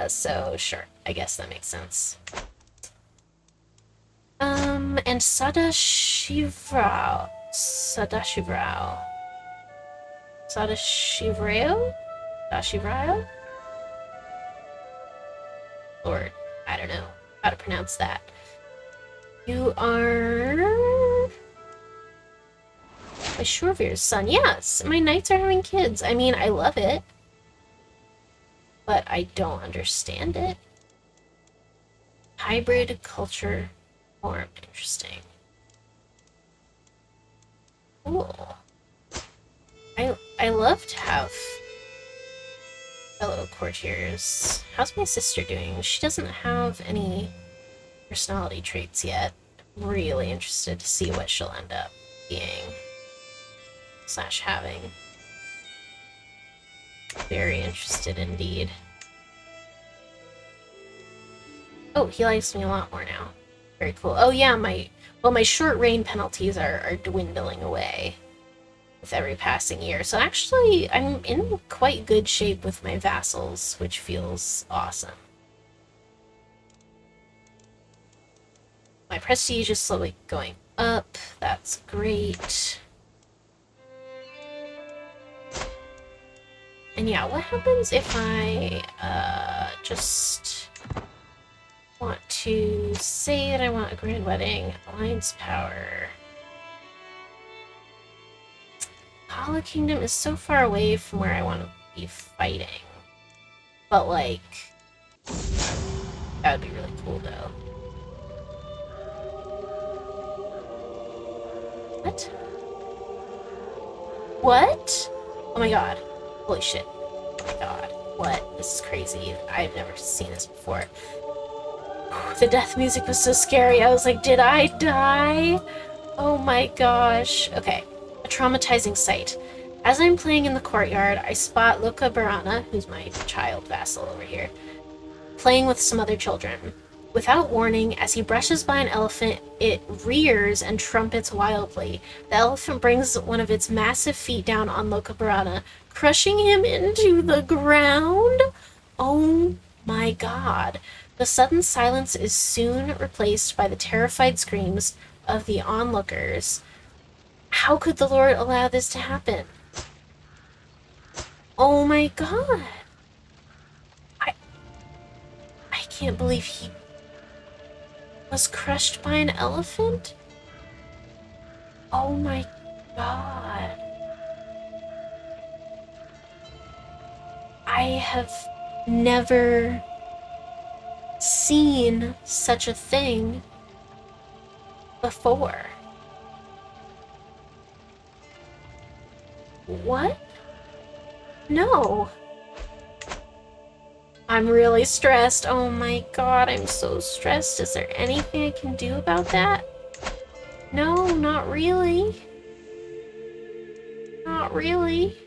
So sure. I guess that makes sense. And Sadashivrao. Lord, I don't know how to pronounce that. You are... my Shurvir's son. Yes, my knights are having kids. I mean, I love it. But I don't understand it. Hybrid culture formed. Interesting. Cool. I love to have fellow courtiers. How's my sister doing? She doesn't have any personality traits yet. I'm really interested to see what she'll end up being / having. Very interested indeed. Oh, he likes me a lot more now. Very cool. Oh yeah, my short reign penalties are dwindling away with every passing year. So actually, I'm in quite good shape with my vassals, which feels awesome. My prestige is slowly going up. That's great. And yeah, what happens if I just want to say that I want a grand wedding? Alliance power. Hala Kingdom is so far away from where I want to be fighting. But like, that would be really cool though. What? What? Oh my god. Holy shit. Oh my god. What? This is crazy. I've never seen this before. The death music was so scary. I was like, did I die? Oh my gosh. Okay. A traumatizing sight. As I'm playing in the courtyard, I spot Luca Barana, who's my child vassal over here, playing with some other children. Without warning, as he brushes by an elephant, it rears and trumpets wildly. The elephant brings one of its massive feet down on Luca Barana, crushing him into the ground. Oh my god. The sudden silence is soon replaced by the terrified screams of the onlookers. How could the Lord allow this to happen? Oh my god. can't believe he was crushed by an elephant? Oh my god. I have never seen such a thing before. What? No. I'm really stressed. Oh my god, I'm so stressed. Is there anything I can do about that? No, not really. Not really.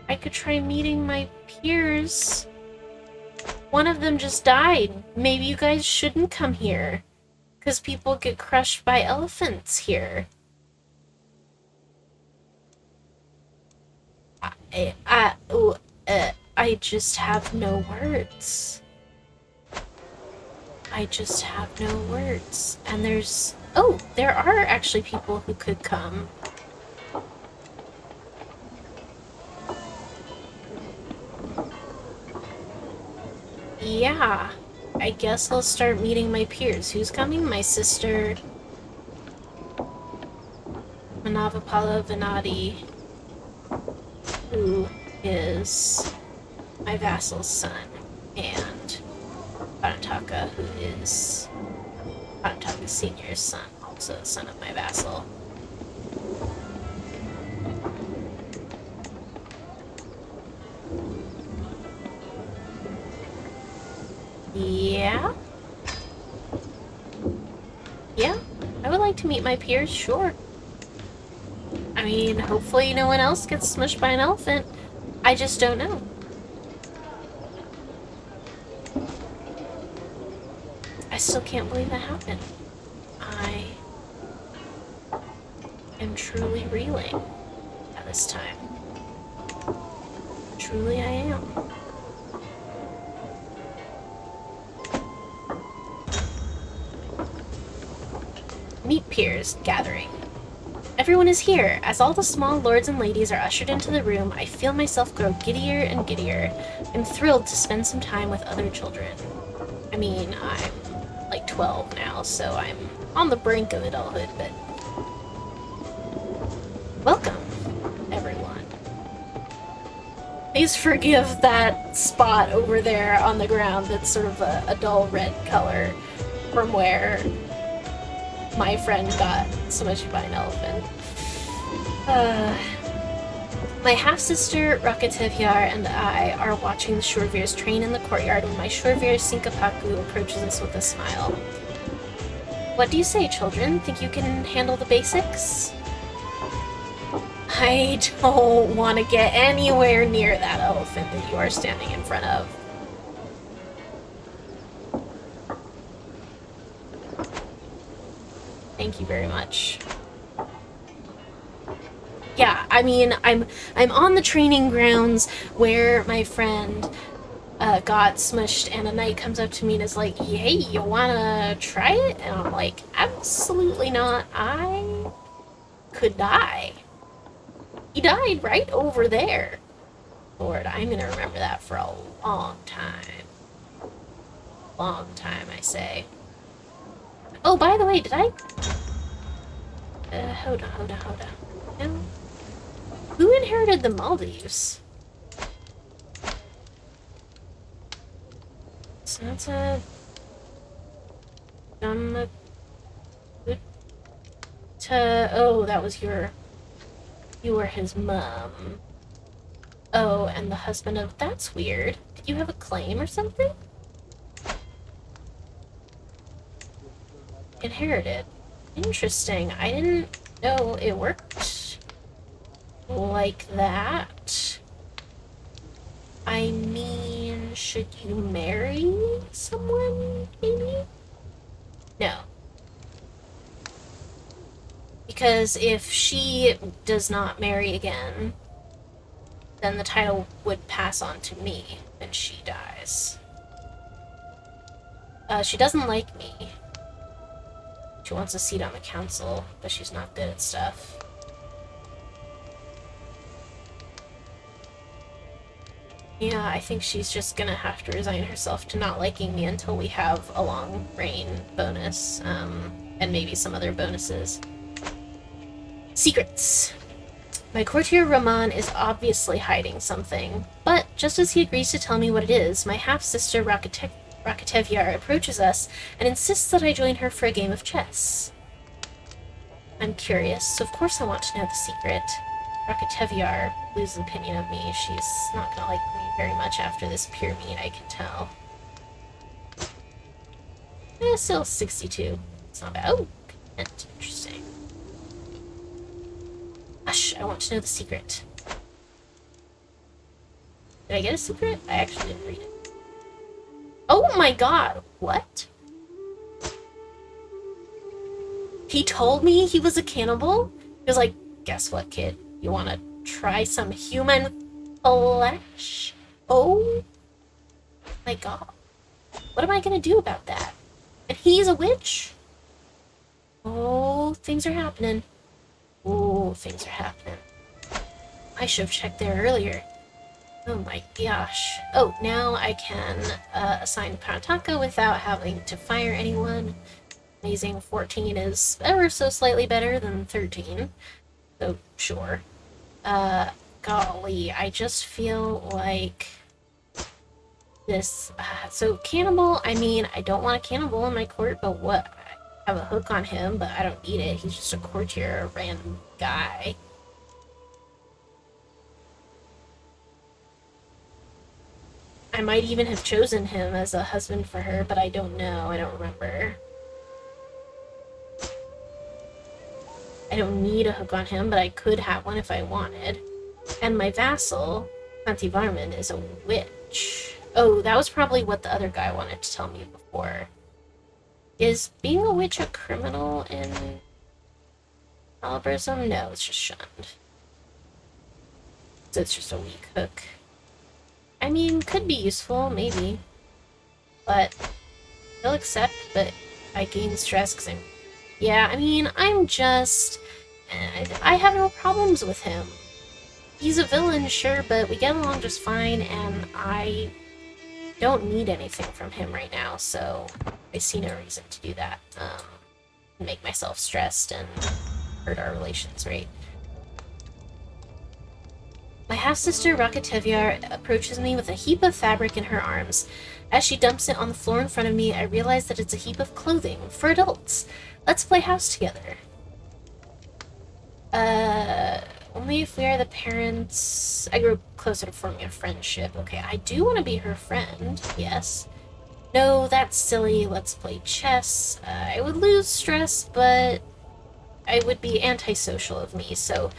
I could try meeting my peers. One of them just died. Maybe you guys shouldn't come here. Because people get crushed by elephants here. I just have no words. I just have no words. And there's... Oh, there are actually people who could come. Yeah. I guess I'll start meeting my peers. Who's coming? My sister... Manavapala Venati, who is my vassal's son, and Karnataka, who is Karnataka Senior's son, also the son of my vassal. Yeah? Yeah? I would like to meet my peers, sure. I mean, hopefully no one else gets smushed by an elephant. I just don't know. I still can't believe that happened. I am truly reeling at this time. Truly I am. Meet peers gathering. Everyone is here. As all the small lords and ladies are ushered into the room, I feel myself grow giddier and giddier. I'm thrilled to spend some time with other children. I mean, I'm like 12 now, so I'm on the brink of adulthood, but... Welcome, everyone. Please forgive that spot over there on the ground that's sort of a dull red color from where my friend got smushed by an elephant. My half-sister Rakatavyar and I are watching the Shurvirs train in the courtyard when my Shurvir Sinkapaku approaches us with a smile. What do you say, children? Think you can handle the basics? I don't want to get anywhere near that elephant that you are standing in front of. Thank you very much. Yeah, I mean, I'm on the training grounds where my friend got smushed, and a knight comes up to me and is like, hey, you wanna try it? And I'm like, absolutely not. I could die. He died right over there. Lord, I'm gonna remember that for a long time. Long time, I say. Oh, by the way, did I... hold on. No? Who inherited the Maldives? So that's a... Oh, that was your... You were his mom. Oh, and the husband of... That's weird. Did you have a claim or something? Inherited. Interesting. I didn't know it worked like that. I mean, should you marry someone, maybe? No. Because if she does not marry again, then the title would pass on to me when she dies. She doesn't like me. She wants a seat on the council, but she's not good at stuff. Yeah, I think she's just gonna have to resign herself to not liking me until we have a long reign bonus, and maybe some other bonuses. Secrets. My courtier Raman is obviously hiding something, but just as he agrees to tell me what it is, my half-sister Rakatevyar approaches us and insists that I join her for a game of chess. I'm curious, so of course I want to know the secret. Rakatevyar loses opinion of me. She's not gonna like me very much after this pure meat, I can tell. Still 62. It's not bad. Oh, interesting. Hush, I want to know the secret. Did I get a secret? I actually didn't read it. Oh my god, what? He told me he was a cannibal? He was like, guess what, kid? You wanna try some human flesh? Oh my god. What am I gonna do about that? And he's a witch? Oh, things are happening. Oh, things are happening. I should have checked there earlier. Oh my gosh. Oh, now I can assign Parataka without having to fire anyone. Amazing. 14 is ever so slightly better than 13. So, sure. Golly, I just feel like this. So, cannibal, I mean, I don't want a cannibal in my court, but what? I have a hook on him, but I don't need it. He's just a courtier, a random guy. I might even have chosen him as a husband for her, but I don't know. I don't remember. I don't need a hook on him, but I could have one if I wanted. And my vassal, Kanti Varman, is a witch. Oh, that was probably what the other guy wanted to tell me before. Is being a witch a criminal in Alabrism? No, it's just shunned. So it's just a weak hook. I mean, could be useful, maybe. But he'll accept that I gain stress because I'm... Yeah, I mean, I'm just... I have no problems with him. He's a villain, sure, but we get along just fine, and I don't need anything from him right now, so I see no reason to do that. Make myself stressed and hurt our relations, right? My half-sister Rakatevyar approaches me with a heap of fabric in her arms. As she dumps it on the floor in front of me, I realize that it's a heap of clothing for adults. Let's play house together. Only if we are the parents... I grew closer to forming a friendship. Okay, I do want to be her friend, yes. No, that's silly. Let's play chess. I would lose stress, but I would be antisocial of me, so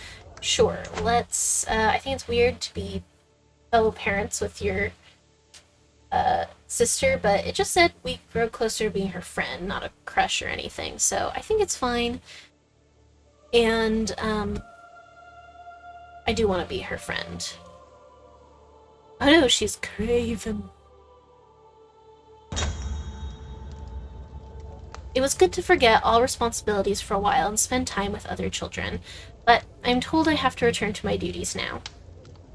sure, let's... I think it's weird to be fellow parents with your sister, but it just said we grow closer to being her friend, not a crush or anything, so I think it's fine. And, I do want to be her friend. Oh no, she's craven. It was good to forget all responsibilities for a while and spend time with other children, but I'm told I have to return to my duties now.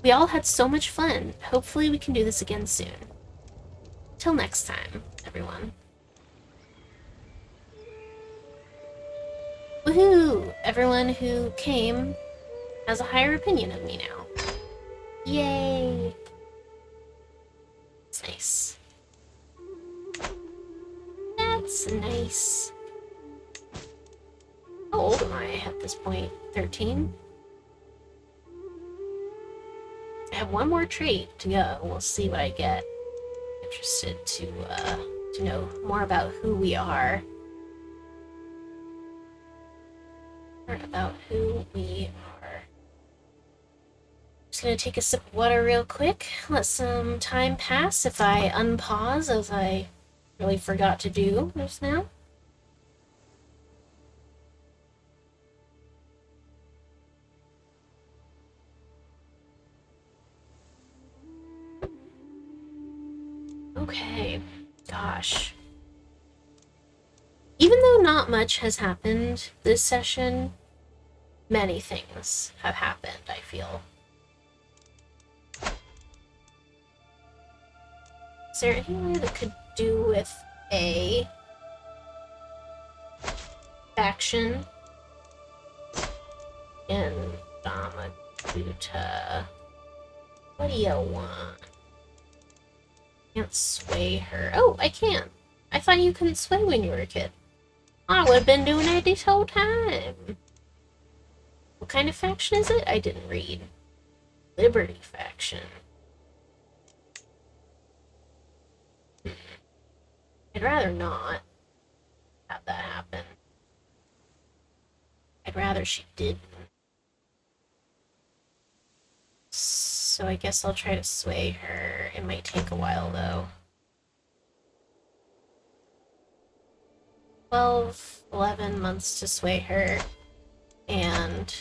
We all had so much fun. Hopefully we can do this again soon. Till next time, everyone. Woohoo! Everyone who came has a higher opinion of me now. Yay! It's nice. That's nice. How old am I at this point? 13? I have one more trait to go. We'll see what I get. Interested to know more about who we are. More about who we are. Just gonna take a sip of water real quick. Let some time pass if I unpause, as I really forgot to do just now. Okay, gosh. Even though not much has happened this session, many things have happened, I feel. Is there any way that could do with a faction in Damaguta? What do you want? Can't sway her. Oh, I can. I thought you couldn't sway when you were a kid. I would have been doing that this whole time. What kind of faction is it? I didn't read. Liberty faction. I'd rather not have that happen. I'd rather she didn't. So I guess I'll try to sway her. It might take a while, though. 12, 11 months to sway her. And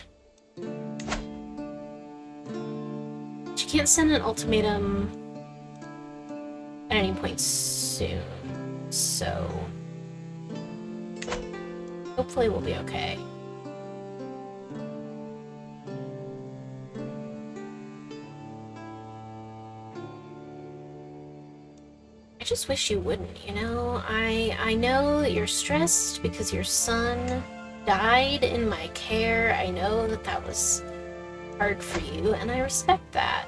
she can't send an ultimatum at any point soon. So hopefully we'll be okay. I just wish you wouldn't, you know? I know that you're stressed because your son died in my care. I know that that was hard for you, and I respect that.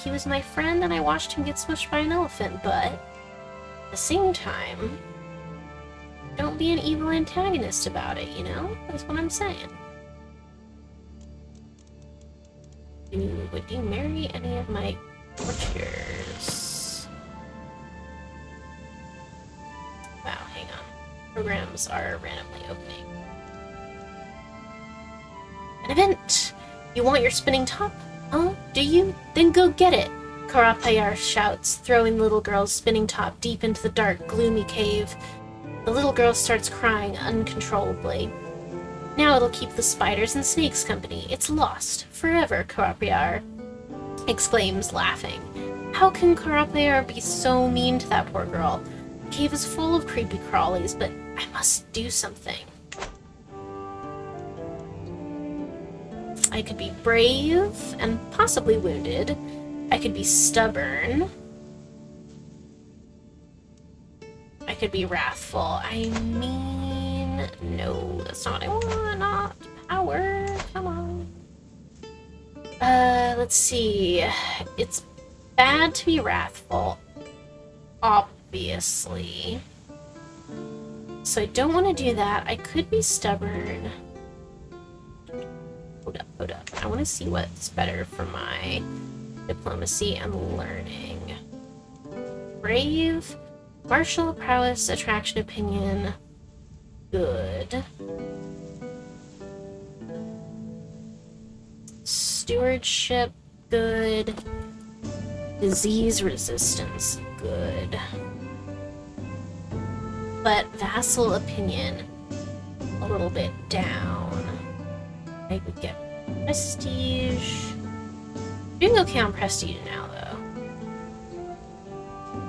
He was my friend, and I watched him get smushed by an elephant, but at the same time, don't be an evil antagonist about it, you know? That's what I'm saying. Would you marry any of my courtiers? Wow, hang on. Programs are randomly opening. An event! You want your spinning top? Huh? Do you? Then go get it! Karapayar shouts, throwing the little girl's spinning top deep into the dark, gloomy cave. The little girl starts crying uncontrollably. Now it'll keep the spiders and snakes company. It's lost. Forever, Karapayar exclaims, laughing. How can Karapayar be so mean to that poor girl? The cave is full of creepy crawlies, but I must do something. I could be brave and possibly wounded. I could be stubborn. I could be wrathful. I mean, no, that's not what I want. Not power. Come on. Let's see. It's bad to be wrathful, obviously. So I don't want to do that. I could be stubborn. Hold up. I want to see what's better for my diplomacy and learning. Brave, martial prowess, attraction, opinion. Good. Stewardship, good. Disease resistance, good. But vassal opinion, a little bit down. I would get prestige. Doing okay on prestige now, though.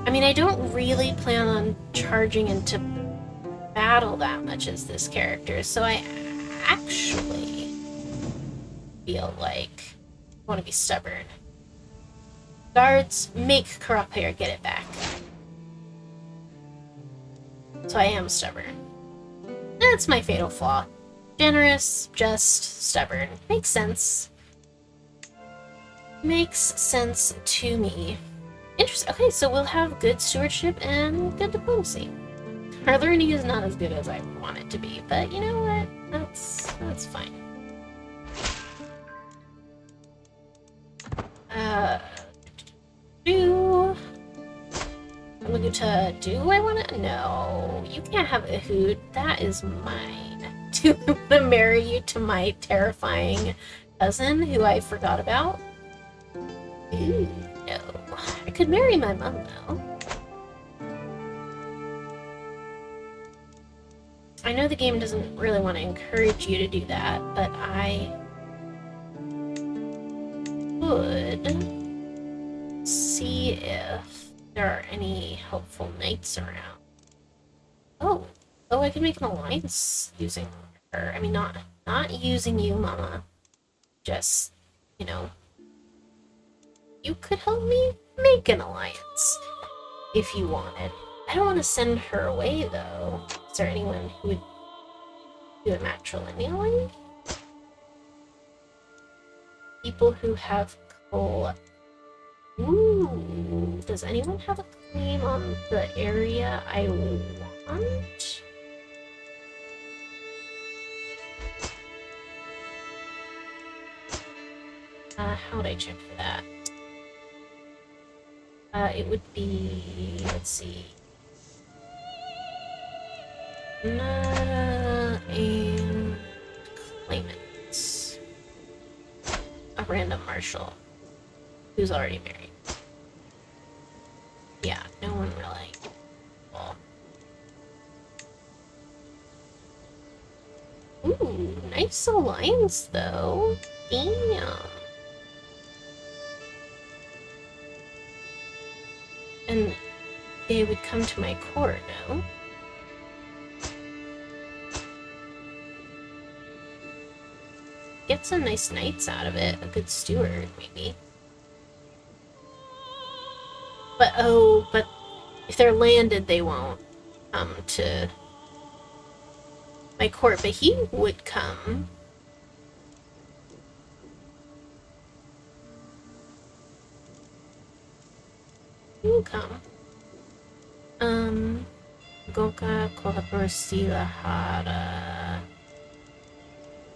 I mean, I don't really plan on charging into battle that much as this character, so I actually feel like I want to be stubborn. Guards, make Karapayar get it back. So I am stubborn. That's my fatal flaw. Generous, just stubborn. Makes sense. Makes sense to me. Interesting. Okay, so we'll have good stewardship and good diplomacy. Our learning is not as good as I want it to be, but you know what? That's fine. Do I want to? No, you can't have a hoot. That is mine. Do I want to marry you to my terrifying cousin who I forgot about? Ooh, no. I could marry my mom, though. I know the game doesn't really want to encourage you to do that, but I could see if there are any helpful knights around. Oh, I can make an alliance using her. I mean, not using you, Mama. Just, you know, you could help me make an alliance. if you wanted. I don't want to send her away, though. Is there anyone who would do a matrilineally? People who have coal. Ooh, does anyone have a claim on the area I want? How would I check for that? It would be, let's see. Nada and claimants. A random marshal who's already married. Yeah, no one really. Well. Ooh, nice alliance though. Damn. And they would come to my court, no? Get some nice knights out of it. A good steward, maybe. But if they're landed, they won't come to my court. But he would come. He will come. Goka Kohaporsilahara.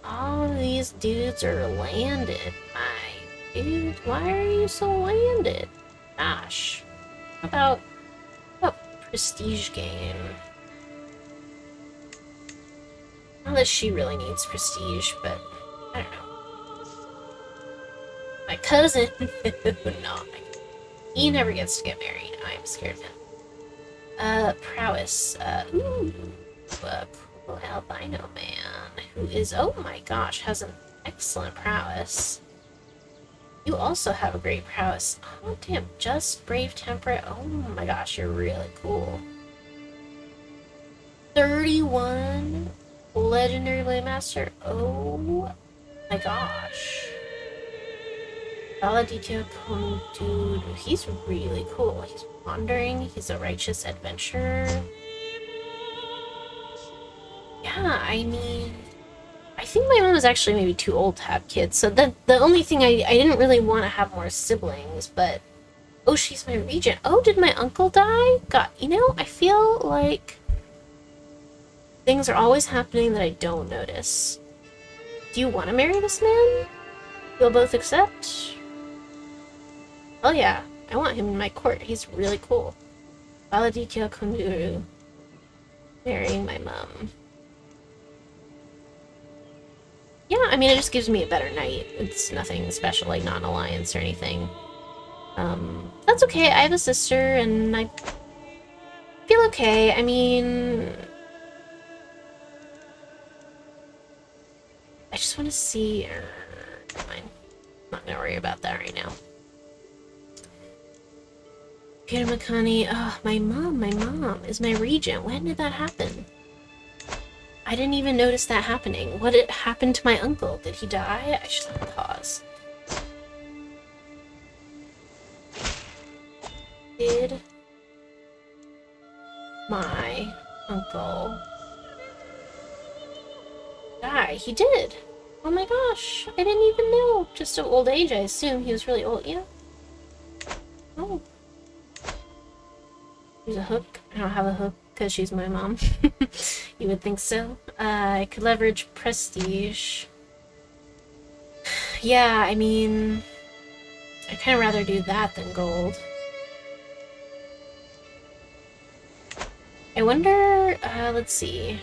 All these dudes are landed. My dude, why are you so landed? Gosh. How about prestige game? Not that she really needs prestige, but I don't know. My cousin, no, he never gets to get married. I'm scared of him. Prowess. Poor albino man who is, oh my gosh, has an excellent prowess. You also have a great prowess. Oh damn, just brave temperate. Oh my gosh, you're really cool. 31 legendary blade master. Oh my gosh. Valadito dude, he's really cool. He's wandering, he's a righteous adventurer. Yeah, I mean, I think my mom was actually maybe too old to have kids, so the only thing I didn't really want to have more siblings, but oh, she's my regent. Oh, did my uncle die? God, you know, I feel like things are always happening that I don't notice. Do you want to marry this man? You'll both accept? Oh yeah, I want him in my court. He's really cool. Valaditya Kunduru. Marrying my mom. Yeah, I mean, it just gives me a better knight. It's nothing special, like not an alliance or anything. That's okay. I have a sister, and I feel okay. I mean, I just want to see. Never mind. I'm not gonna worry about that right now. Peter Makani. Oh, my mom is my regent. When did that happen? I didn't even notice that happening. What happened to my uncle? Did he die? I should have pause. Did my uncle die? He did. Oh my gosh, I didn't even know. Just of old age, I assume. He was really old, yeah. Oh. There's a hook. I don't have a hook because she's my mom. You would think so. I could leverage prestige. Yeah, I mean, I'd kind of rather do that than gold. I wonder, let's see.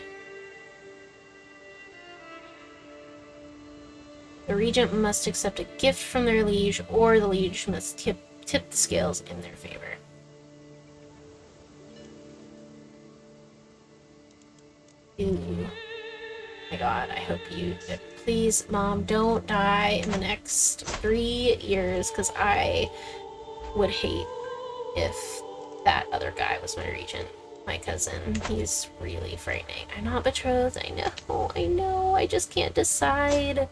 The regent must accept a gift from their liege, or the liege must tip the scales in their favor. Ooh. My god, I hope you... Please, Mom, don't die in the next 3 years, because I would hate if that other guy was my regent. My cousin. He's really frightening. I'm not betrothed. I know. I just can't decide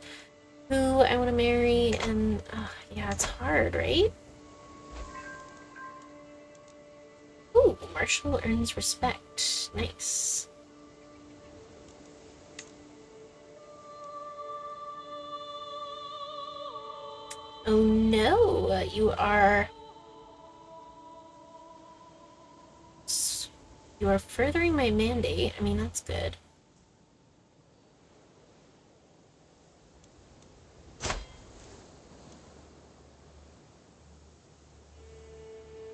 who I want to marry, and yeah, it's hard, right? Ooh, Marshall earns respect. Nice. Oh no, you are furthering my mandate. I mean, that's good.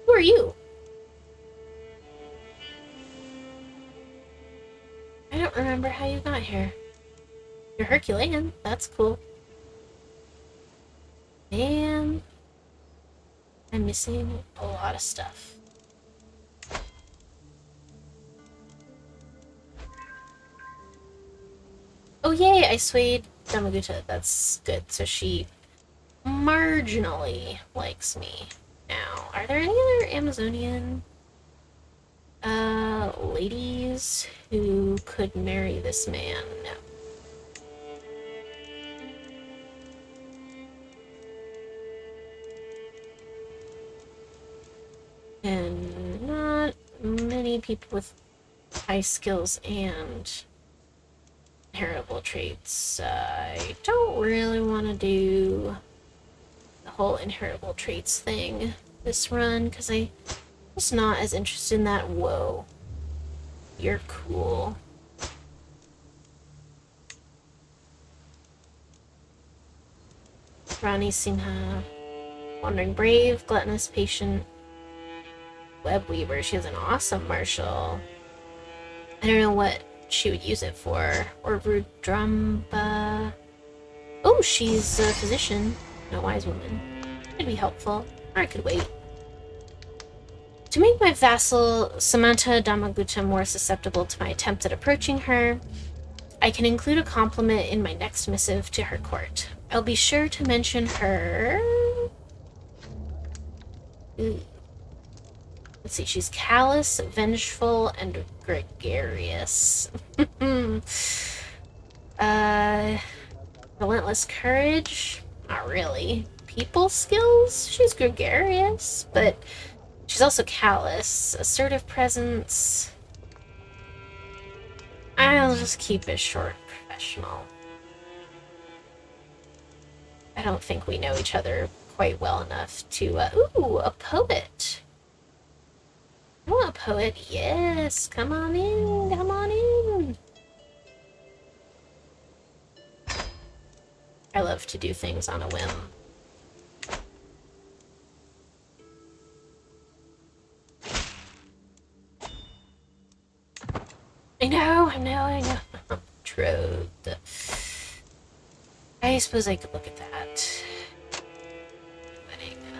Who are you? I don't remember how you got here. You're Herculean. That's cool. Man, I'm missing a lot of stuff. Oh yay, I swayed Damaguta. That's good. So she marginally likes me now. Are there any other Amazonian ladies who could marry this man? No. And not many people with high skills and inheritable traits. I don't really want to do the whole inheritable traits thing this run because I'm just not as interested in that. Whoa. You're cool. Rani Sinha. Wandering Brave, Gluttonous, Patient, Web Weaver. She has an awesome martial. I don't know what she would use it for. Or Rudramba. Oh, she's a physician, a wise woman. Could be helpful. Or I could wait. To make my vassal Samantha Damaguta more susceptible to my attempt at approaching her, I can include a compliment in my next missive to her court. I'll be sure to mention her... Ooh. Let's see, she's callous, vengeful, and gregarious. Relentless courage? Not really. People skills? She's gregarious, but she's also callous. Assertive presence. I'll just keep it short, professional. I don't think we know each other quite well enough to, ooh, a poet. I want a poet, yes, come on in, come on in. I love to do things on a whim. I know. Betrothed. I suppose I could look at that.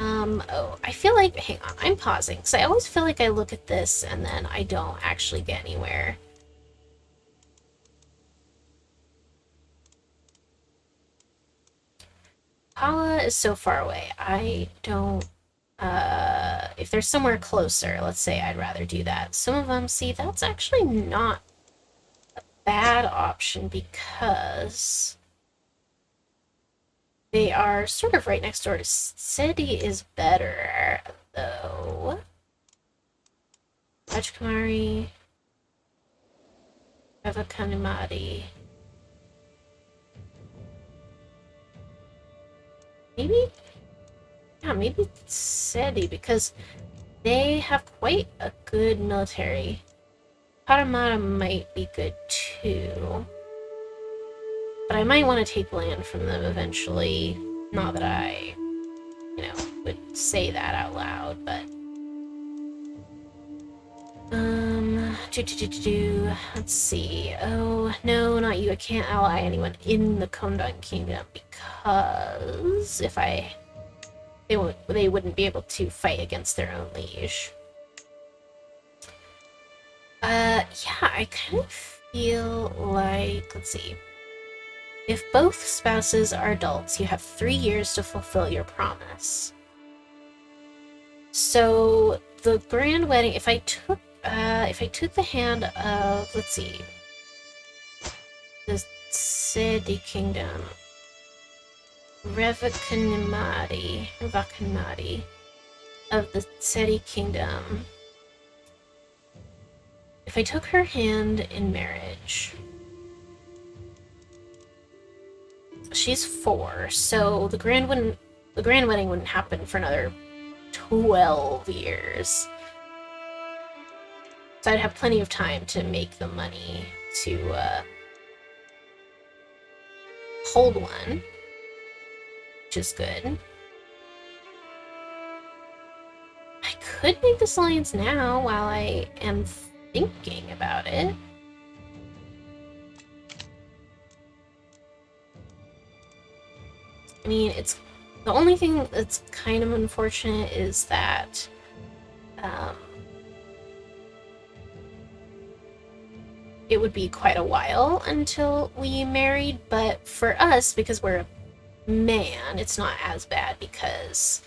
Oh, I feel like, hang on, I'm pausing, because I always feel like I look at this and then I don't actually get anywhere. Hala is so far away. I don't, if there's somewhere closer, let's say I'd rather do that. Some of them, see, that's actually not a bad option because they are sort of right next door to City is better, though. Rajkumari, Ravakanimati. Maybe? Yeah, maybe City, because they have quite a good military. Paramara might be good, too. But I might want to take land from them eventually. Not that I, would say that out loud, but... Let's see. Oh, no, not you. I can't ally anyone in the Kondan Kingdom because if they wouldn't be able to fight against their own liege. Yeah, I kind of feel like, let's see. If both spouses are adults, you have 3 years to fulfill your promise. So the grand wedding, if I took the hand of, let's see, the Sedi Kingdom, Revakanimati of the Sedi Kingdom, if I took her hand in marriage, she's 4, so the grand wedding wouldn't happen for another 12 years. So I'd have plenty of time to make the money to hold one, which is good. I could make this alliance now while I am thinking about it. I mean, it's the only thing that's kind of unfortunate is that it would be quite a while until we married, but for us, because we're a man, it's not as bad because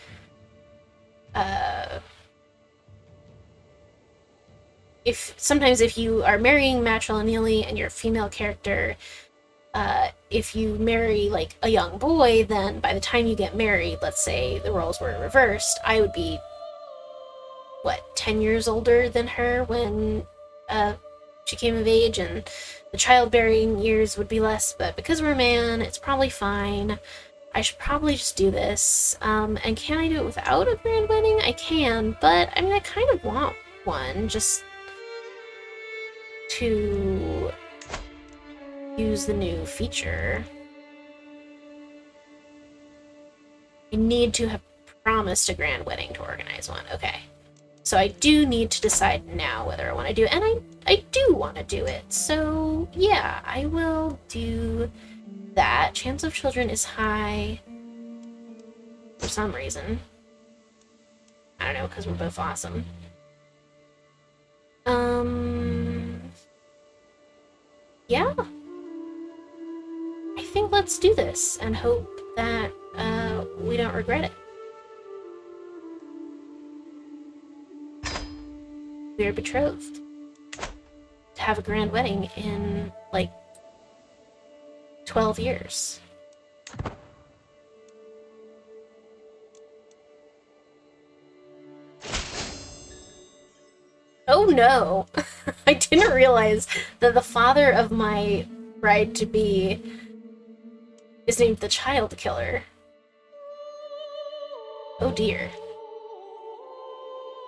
if you are marrying matrilineally and you're a female character, if you marry like a young boy, then by the time you get married, let's say the roles were reversed, I would be 10 years older than her when she came of age, and the childbearing years would be less, but because we're a man, it's probably fine. I should probably just do this. And can I do it without a grand wedding? I can, but I mean, I kind of want one just to use the new feature. I need to have promised a grand wedding to organize one. Okay. So I do need to decide now whether I want to do it, and I do want to do it. So yeah, I will do that. Chance of children is high for some reason. I don't know, because we're both awesome. Yeah. I think let's do this and hope that we don't regret it. We are betrothed to have a grand wedding in, 12 years. Oh no! I didn't realize that the father of my bride-to-be is named the Child Killer. Oh dear.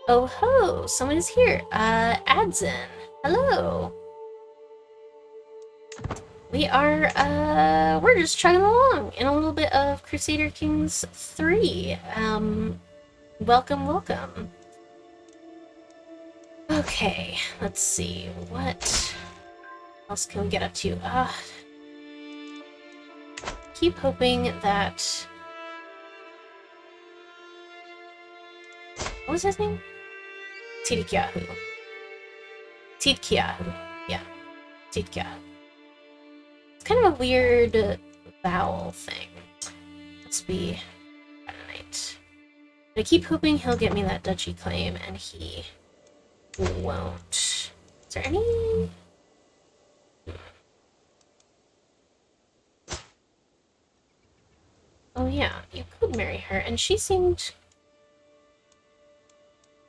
Oh ho! Someone is here. Adzin. Hello. We're just chugging along in a little bit of Crusader Kings 3. Welcome, welcome. Okay, let's see. What else can we get up to? Keep hoping that... What was his name? Tidkiahu. Yeah. Tidkiahu. It's kind of a weird vowel thing. Must be Mennonite. But I keep hoping he'll get me that duchy claim, and he won't. Is there any... Oh yeah, you could marry her, and she seemed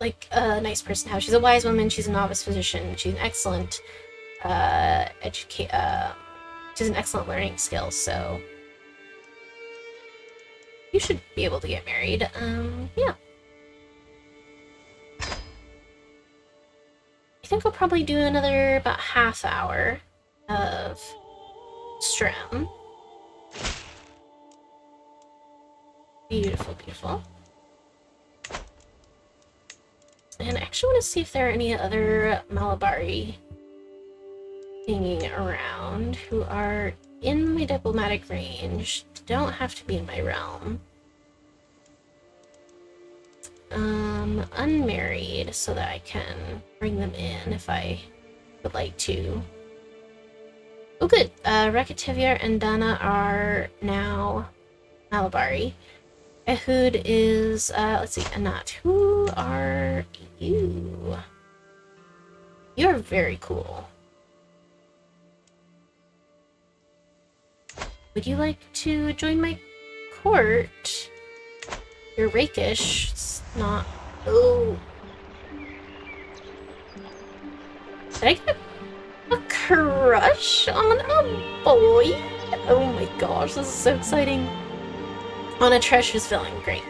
like a nice person to have. She's a wise woman, she's a novice physician, she's an excellent she's an excellent learning skill, so you should be able to get married. Yeah. I think I'll probably do another about half hour of Strem. Beautiful, beautiful. And I actually want to see if there are any other Malabari hanging around who are in my diplomatic range. Don't have to be in my realm. Unmarried, so that I can bring them in if I would like to. Oh good, Rekativir and Dana are now Malabari. Ehud is, let's see, Anat. Who are you? You're very cool. Would you like to join my court? You're rakish. It's not... Oh. Did I get a crush on a boy? Oh my gosh, this is so exciting. On a treacherous villain, great.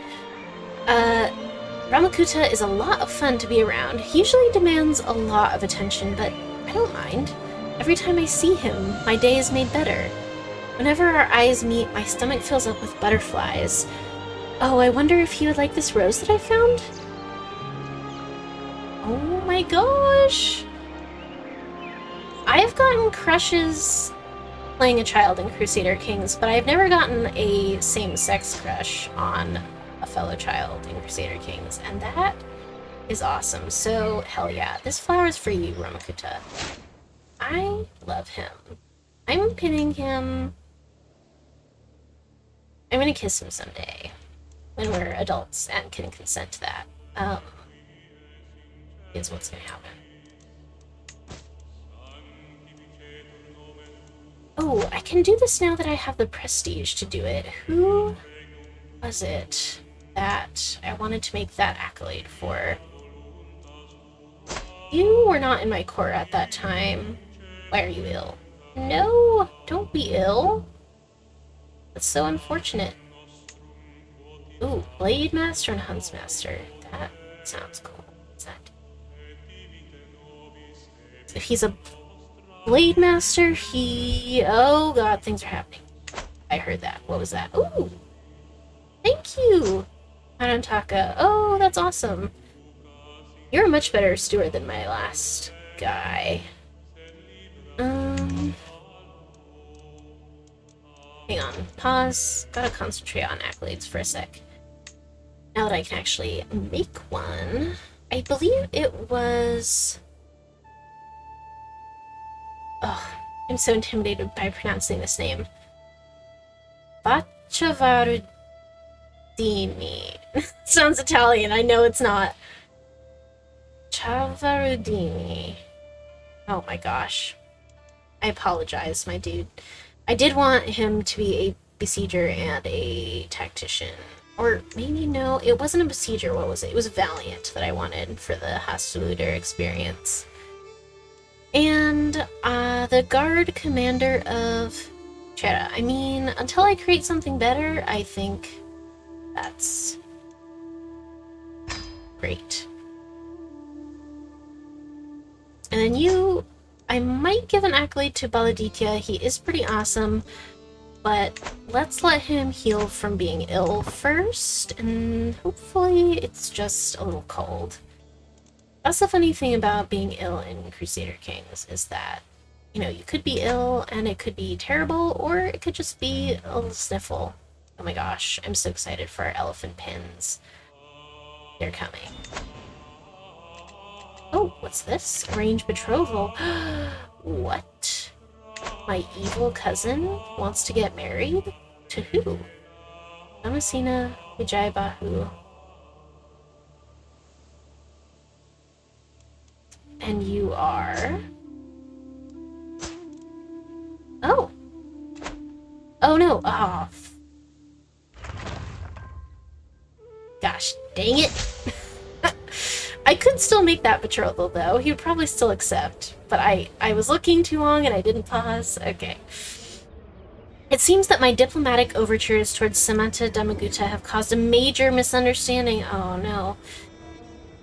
Ramakuta is a lot of fun to be around. He usually demands a lot of attention, but I don't mind. Every time I see him, my day is made better. Whenever our eyes meet, my stomach fills up with butterflies. Oh, I wonder if he would like this rose that I found? Oh my gosh! I've gotten crushes playing a child in Crusader Kings, but I've never gotten a same-sex crush on a fellow child in Crusader Kings, and that is awesome. So, hell yeah. This flower is for you, Ramakuta. I love him. I'm pinning him. I'm gonna kiss him someday. When we're adults and can consent to that. Is what's gonna happen. Oh, I can do this now that I have the prestige to do it. Who was it that I wanted to make that accolade for? You were not in my court at that time. Why are you ill? No, don't be ill. That's so unfortunate. Ooh, Blade Master and Huntsmaster. That sounds cool. What's that? If he's a Blade Master, oh god, things are happening. I heard that. What was that? Ooh! Thank you, Anantaka. Oh, that's awesome. You're a much better steward than my last guy. Hang on. Pause. Gotta concentrate on accolades for a sec. Now that I can actually make one, I believe it was... Oh, I'm so intimidated by pronouncing this name. Baciavarudini. Sounds Italian, I know it's not. Chavarudini. Oh my gosh. I apologize, my dude. I did want him to be a besieger and a tactician. Or maybe no, it wasn't a besieger, what was it? It was a valiant that I wanted for the Hastuluder experience. And the guard commander of Chera. I mean, until I create something better, I think that's great. And then you, I might give an accolade to Baladitya. He is pretty awesome, but let's let him heal from being ill first, and hopefully it's just a little cold. That's the funny thing about being ill in Crusader Kings, is that, you know, you could be ill and it could be terrible, or it could just be a little sniffle. Oh my gosh, I'm so excited for our elephant pins. They're coming. Oh, what's this? Arranged betrothal. What? My evil cousin wants to get married? To who? Damasina Vijaybahu. And you are... Oh. Oh no. Oh. Gosh, dang it. I could still make that betrothal, though. He would probably still accept. But I was looking too long and I didn't pause. Okay. It seems that my diplomatic overtures towards Samantha Damaguta have caused a major misunderstanding. Oh no.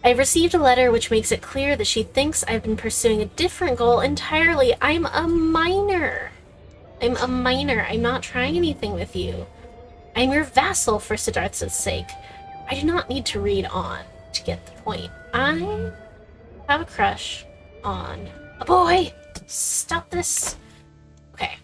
I've received a letter which makes it clear that she thinks I've been pursuing a different goal entirely. I'm a minor. I'm not trying anything with you. I'm your vassal for Siddhartha's sake. I do not need to read on to get the point. I have a crush on a boy. Stop this. Okay.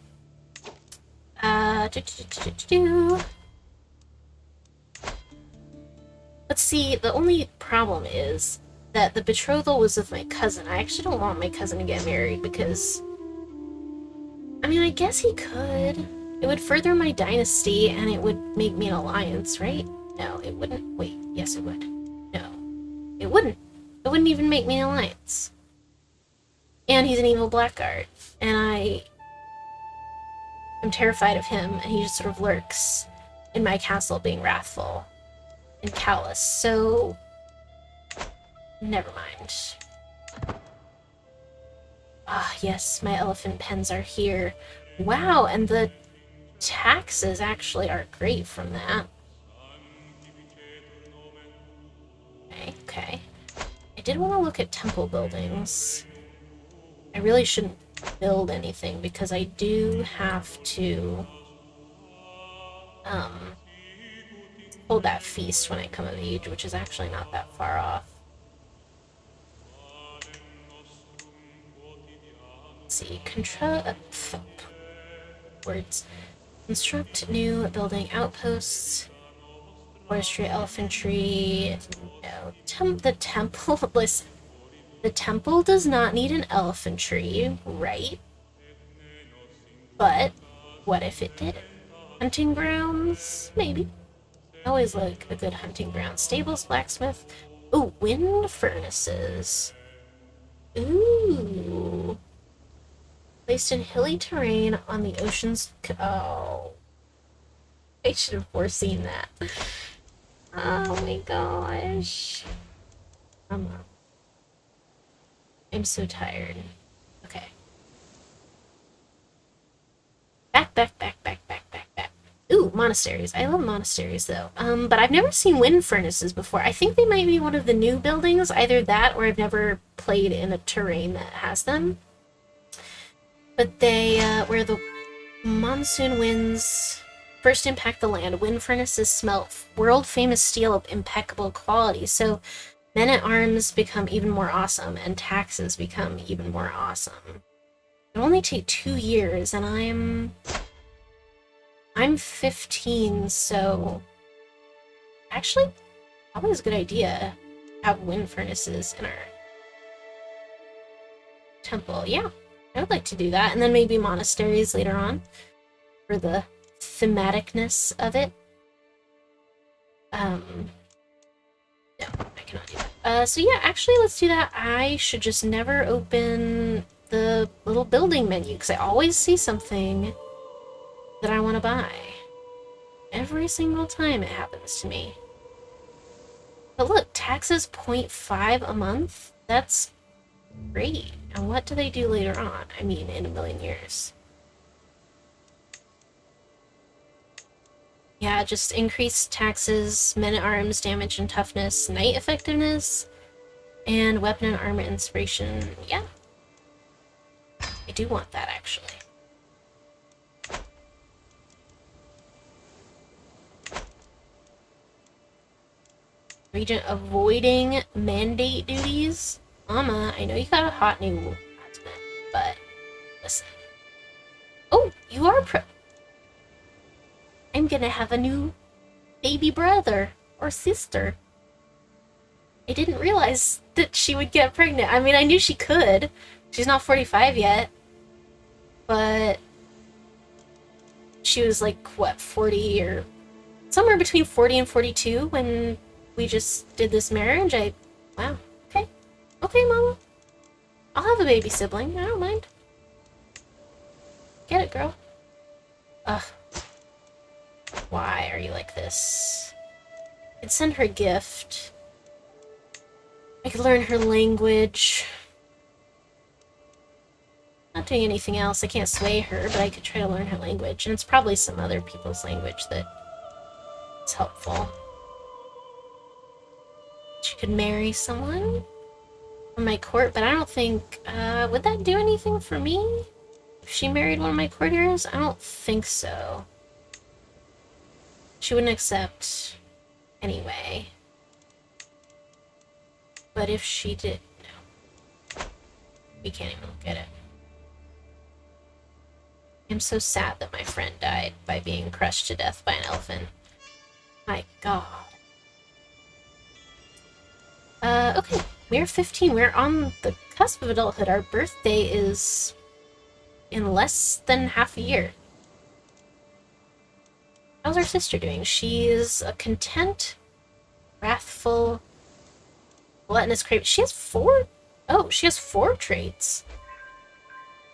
Let's see, the only problem is that the betrothal was with my cousin. I actually don't want my cousin to get married because... I mean, I guess he could. It would further my dynasty and it would make me an alliance, right? No, it wouldn't. Wait, yes it would. No, it wouldn't. It wouldn't even make me an alliance. And he's an evil blackguard. And I am terrified of him, and he just sort of lurks in my castle being wrathful and callous, so... Never mind. Ah, yes, my elephant pens are here. Wow, and the taxes actually are great from that. Okay, okay. I did want to look at temple buildings. I really shouldn't build anything because I do have to hold that feast when I come of age, which is actually not that far off. Let's see, words. Construct new building outposts. Forestry, elephantry. No. The temple. Listen. The temple does not need an elephantry, right? But what if it did? Hunting grounds? Maybe. I always like a good hunting ground. Stables, blacksmith. Ooh, wind furnaces. Ooh. Placed in hilly terrain on the ocean's. Oh. I should have foreseen that. Oh my gosh. Come on. I'm so tired. Okay. Back. Ooh, monasteries. I love monasteries though. But I've never seen wind furnaces before. I think they might be one of the new buildings, either that or I've never played in a terrain that has them. But they, where the monsoon winds first impact the land, wind furnaces smelt world-famous steel of impeccable quality. So men-at-arms become even more awesome, and taxes become even more awesome. It only take 2 years, and I'm 15, so actually, probably is a good idea to have wind furnaces in our temple. Yeah, I would like to do that, and then maybe monasteries later on for the thematicness of it. No, I cannot do that. So yeah, actually, let's do that. I should just never open the little building menu because I always see something that I want to buy. Every single time it happens to me. But look, taxes 0.5 a month? That's great. And what do they do later on? I mean, in a million years. Yeah, just increased taxes, men-at-arms, damage and toughness, knight effectiveness, and weapon and armor inspiration. Yeah. I do want that, actually. Regent avoiding mandate duties? Mama, I know you got a hot new husband, but listen. Oh, you are I'm gonna have a new baby brother or sister. I didn't realize that she would get pregnant. I mean, I knew she could. She's not 45 yet. But she was like, what, 40 or somewhere between 40 and 42 when we just did this marriage. Wow. Okay. Okay, Mama. I'll have a baby sibling. I don't mind. Get it, girl. Ugh. Why are you like this? I could send her a gift. I could learn her language. Not doing anything else. I can't sway her, but I could try to learn her language. And it's probably some other people's language that is helpful. She could marry someone from my court, but I don't think... would that do anything for me? If she married one of my courtiers? I don't think so. She wouldn't accept anyway. But if she did... No. We can't even look at it. I'm so sad that my friend died by being crushed to death by an elephant. My god. Okay. We're 15. We're on the cusp of adulthood. Our birthday is in less than half a year. How's our sister doing? She's a content, wrathful, gluttonous craven. She has 4... Oh, she has 4 traits.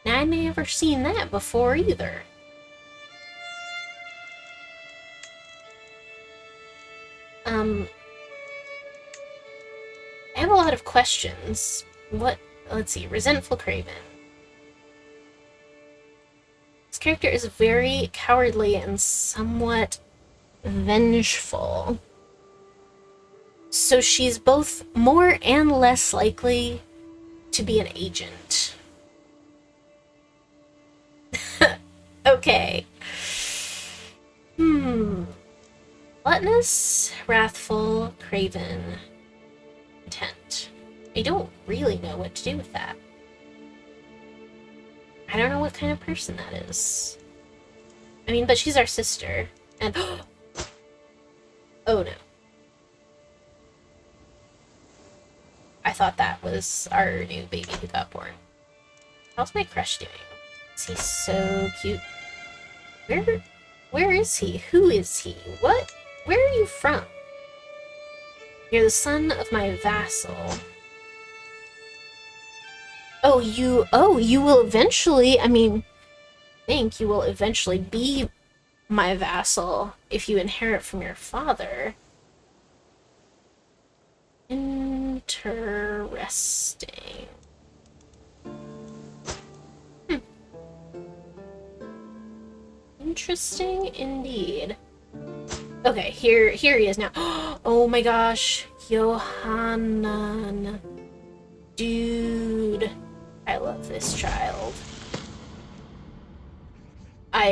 Now, I never seen that before either. I have a lot of questions. What? Let's see. Resentful craven. character is very cowardly and somewhat vengeful. So she's both more and less likely to be an agent. Okay. Gluttonous, wrathful, craven, intent. I don't really know what to do with that. I don't know what kind of person that is. I mean, but she's our sister. And oh no. I thought that was our new baby who got born. How's my crush doing? Is he so cute? Where is he? Who is he? What? Where are you from? You're the son of my vassal. Oh, you will eventually, I think you will eventually be my vassal if you inherit from your father. Interesting. Interesting indeed. Okay, here he is now. Oh my gosh, Johanan. Dude, I love this child.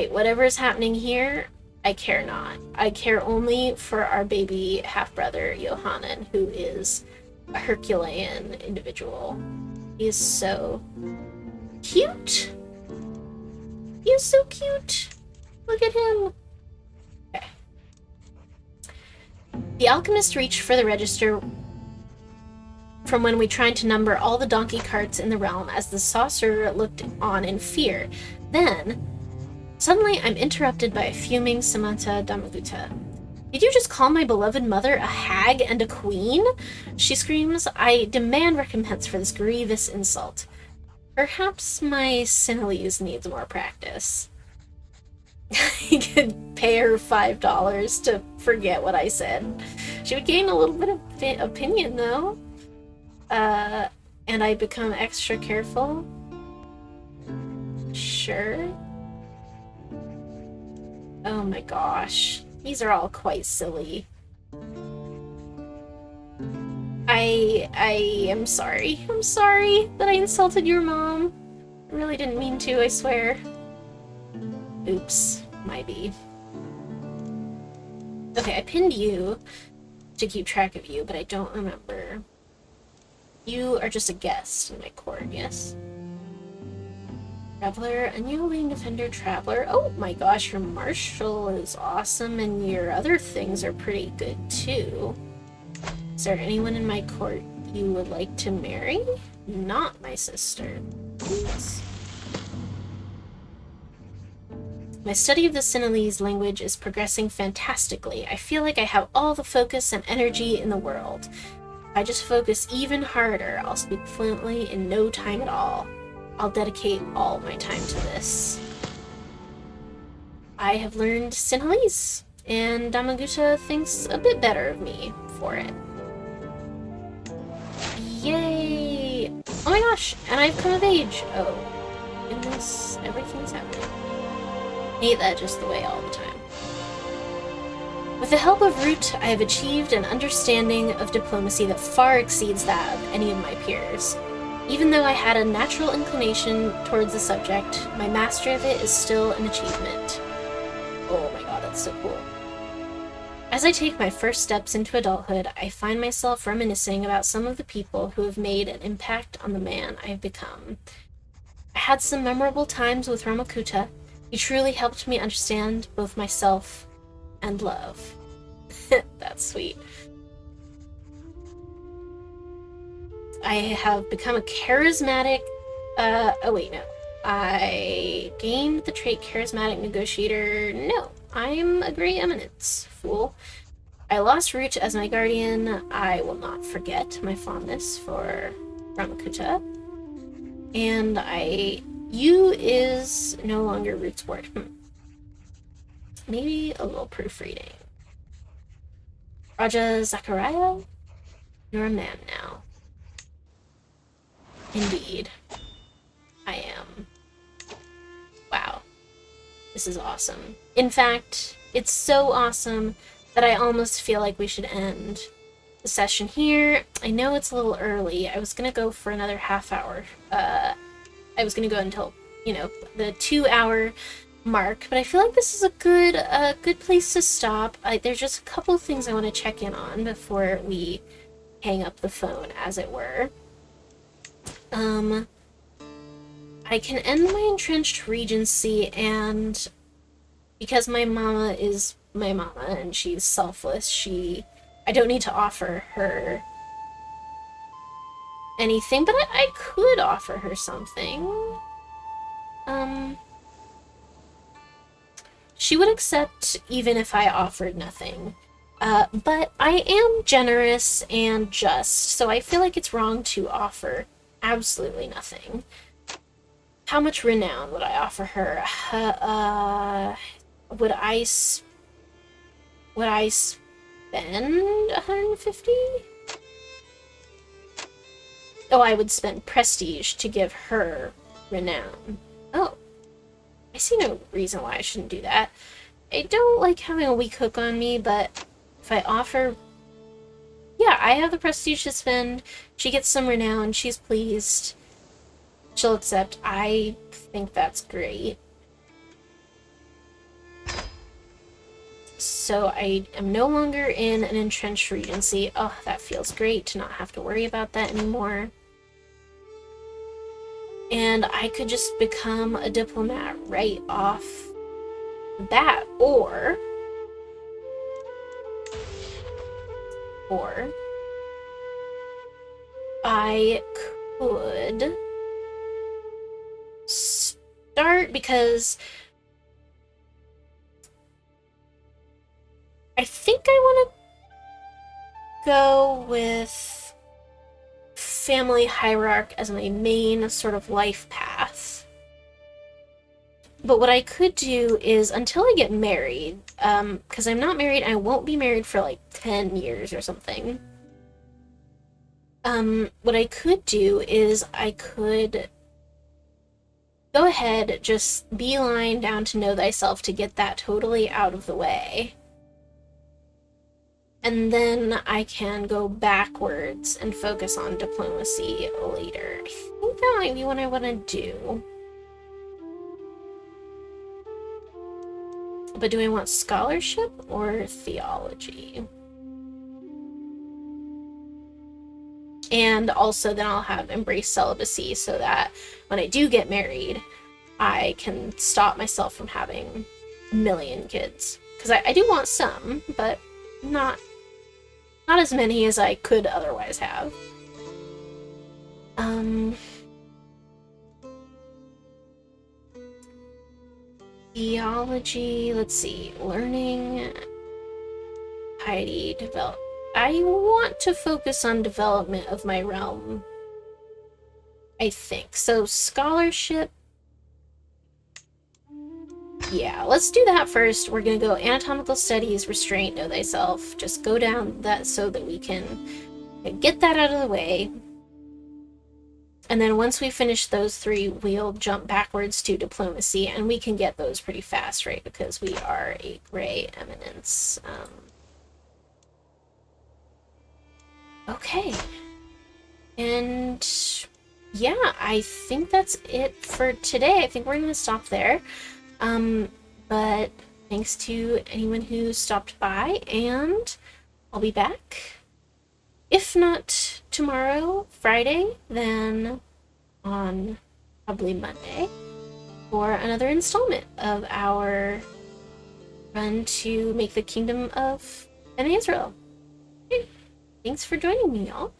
Whatever is happening here, I care not. I care only for our baby half-brother, Johanan, who is a Herculean individual. He is so cute. He is so cute. Look at him. Okay. The alchemist reached for the register from when we tried to number all the donkey carts in the realm as the sorcerer looked on in fear. Then, suddenly I'm interrupted by a fuming Samantha Damaguta. Did you just call my beloved mother a hag and a queen? She screams. I demand recompense for this grievous insult. Perhaps my Sinhalese needs more practice. I could pay her $5 to forget what I said. She would gain a little bit of opinion, though. And I become extra careful. Sure. Oh my gosh. These are all quite silly. I am sorry. I'm sorry that I insulted your mom. I really didn't mean to, I swear. Oops. Maybe. Okay, I pinned you to keep track of you, but I don't remember. You are just a guest in my court, yes? Traveler, unyielding defender, traveler. Oh my gosh, your marshal is awesome, and your other things are pretty good too. Is there anyone in my court you would like to marry? Not my sister. Please. My study of the Sinhalese language is progressing fantastically. I feel like I have all the focus and energy in the world. If I just focus even harder, I'll speak fluently in no time at all. I'll dedicate all my time to this. I have learned Sinhalese, and Damaguta thinks a bit better of me for it. Yay! Oh my gosh, and I've come of age! Oh, goodness, everything's happening. I hate that just the way all the time. With the help of Root, I have achieved an understanding of diplomacy that far exceeds that of any of my peers. Even though I had a natural inclination towards the subject, my mastery of it is still an achievement. Oh my god, that's so cool. As I take my first steps into adulthood, I find myself reminiscing about some of the people who have made an impact on the man I have become. I had some memorable times with Ramakuta. He truly helped me understand both myself and love. That's sweet. I have become a charismatic, oh wait, no. I gained the trait charismatic negotiator. No, I'm a great eminence, fool. I lost Root as my guardian. I will not forget my fondness for Ramakuta. And you is no longer Root's ward. Maybe a little proofreading. Raja Zaccharia, you're a man now. Indeed. I am. Wow. This is awesome. In fact, it's so awesome that I almost feel like we should end the session here. I know it's a little early. I was gonna go for another half hour. I was gonna go until, you know, the 2-hour mark, but I feel like this is a good place to stop. There's just a couple things I want to check in on before we hang up the phone, as it were. I can end my entrenched regency, and because my mama is my mama and she's selfless, I don't need to offer her anything, but I could offer her something. She would accept even if I offered nothing. But I am generous and just, so I feel like it's wrong to offer absolutely nothing. How much renown would I offer her? Would I spend 150? Oh, I would spend prestige to give her renown. Oh, I see no reason why I shouldn't do that. I don't like having a weak hook on me, but if I offer... Yeah, I have the prestige to spend. She gets some renown. She's pleased. She'll accept. I think that's great. So I am no longer in an entrenched regency. Oh, that feels great to not have to worry about that anymore. And I could just become a diplomat right off the bat, or I could start, because I think I want to go with family hierarch as my main sort of life path. But what I could do is, until I get married, because I'm not married, I won't be married for like 10 years or something. What I could do is I could go ahead, just beeline down to Know Thyself to get that totally out of the way. And then I can go backwards and focus on diplomacy later. I think that might be what I want to do. But do I want scholarship or theology? And also then I'll have embrace celibacy, so that when I do get married, I can stop myself from having a million kids. Because I do want some, but not as many as I could otherwise have. Theology, let's see, learning, piety, develop. I want to focus on development of my realm, I think. So scholarship, yeah, let's do that first. We're gonna go anatomical studies, restraint, Know Thyself. Just go down that so that we can get that out of the way. And then once we finish those three, we'll jump backwards to diplomacy, and we can get those pretty fast, right? Because we are a gray eminence. Okay. And yeah, I think that's it for today. I think we're gonna stop there. But thanks to anyone who stopped by, and I'll be back. If not tomorrow, Friday, then on probably Monday for another installment of our run to make the Kingdom of Bene-Israel. Okay. Thanks for joining me, y'all.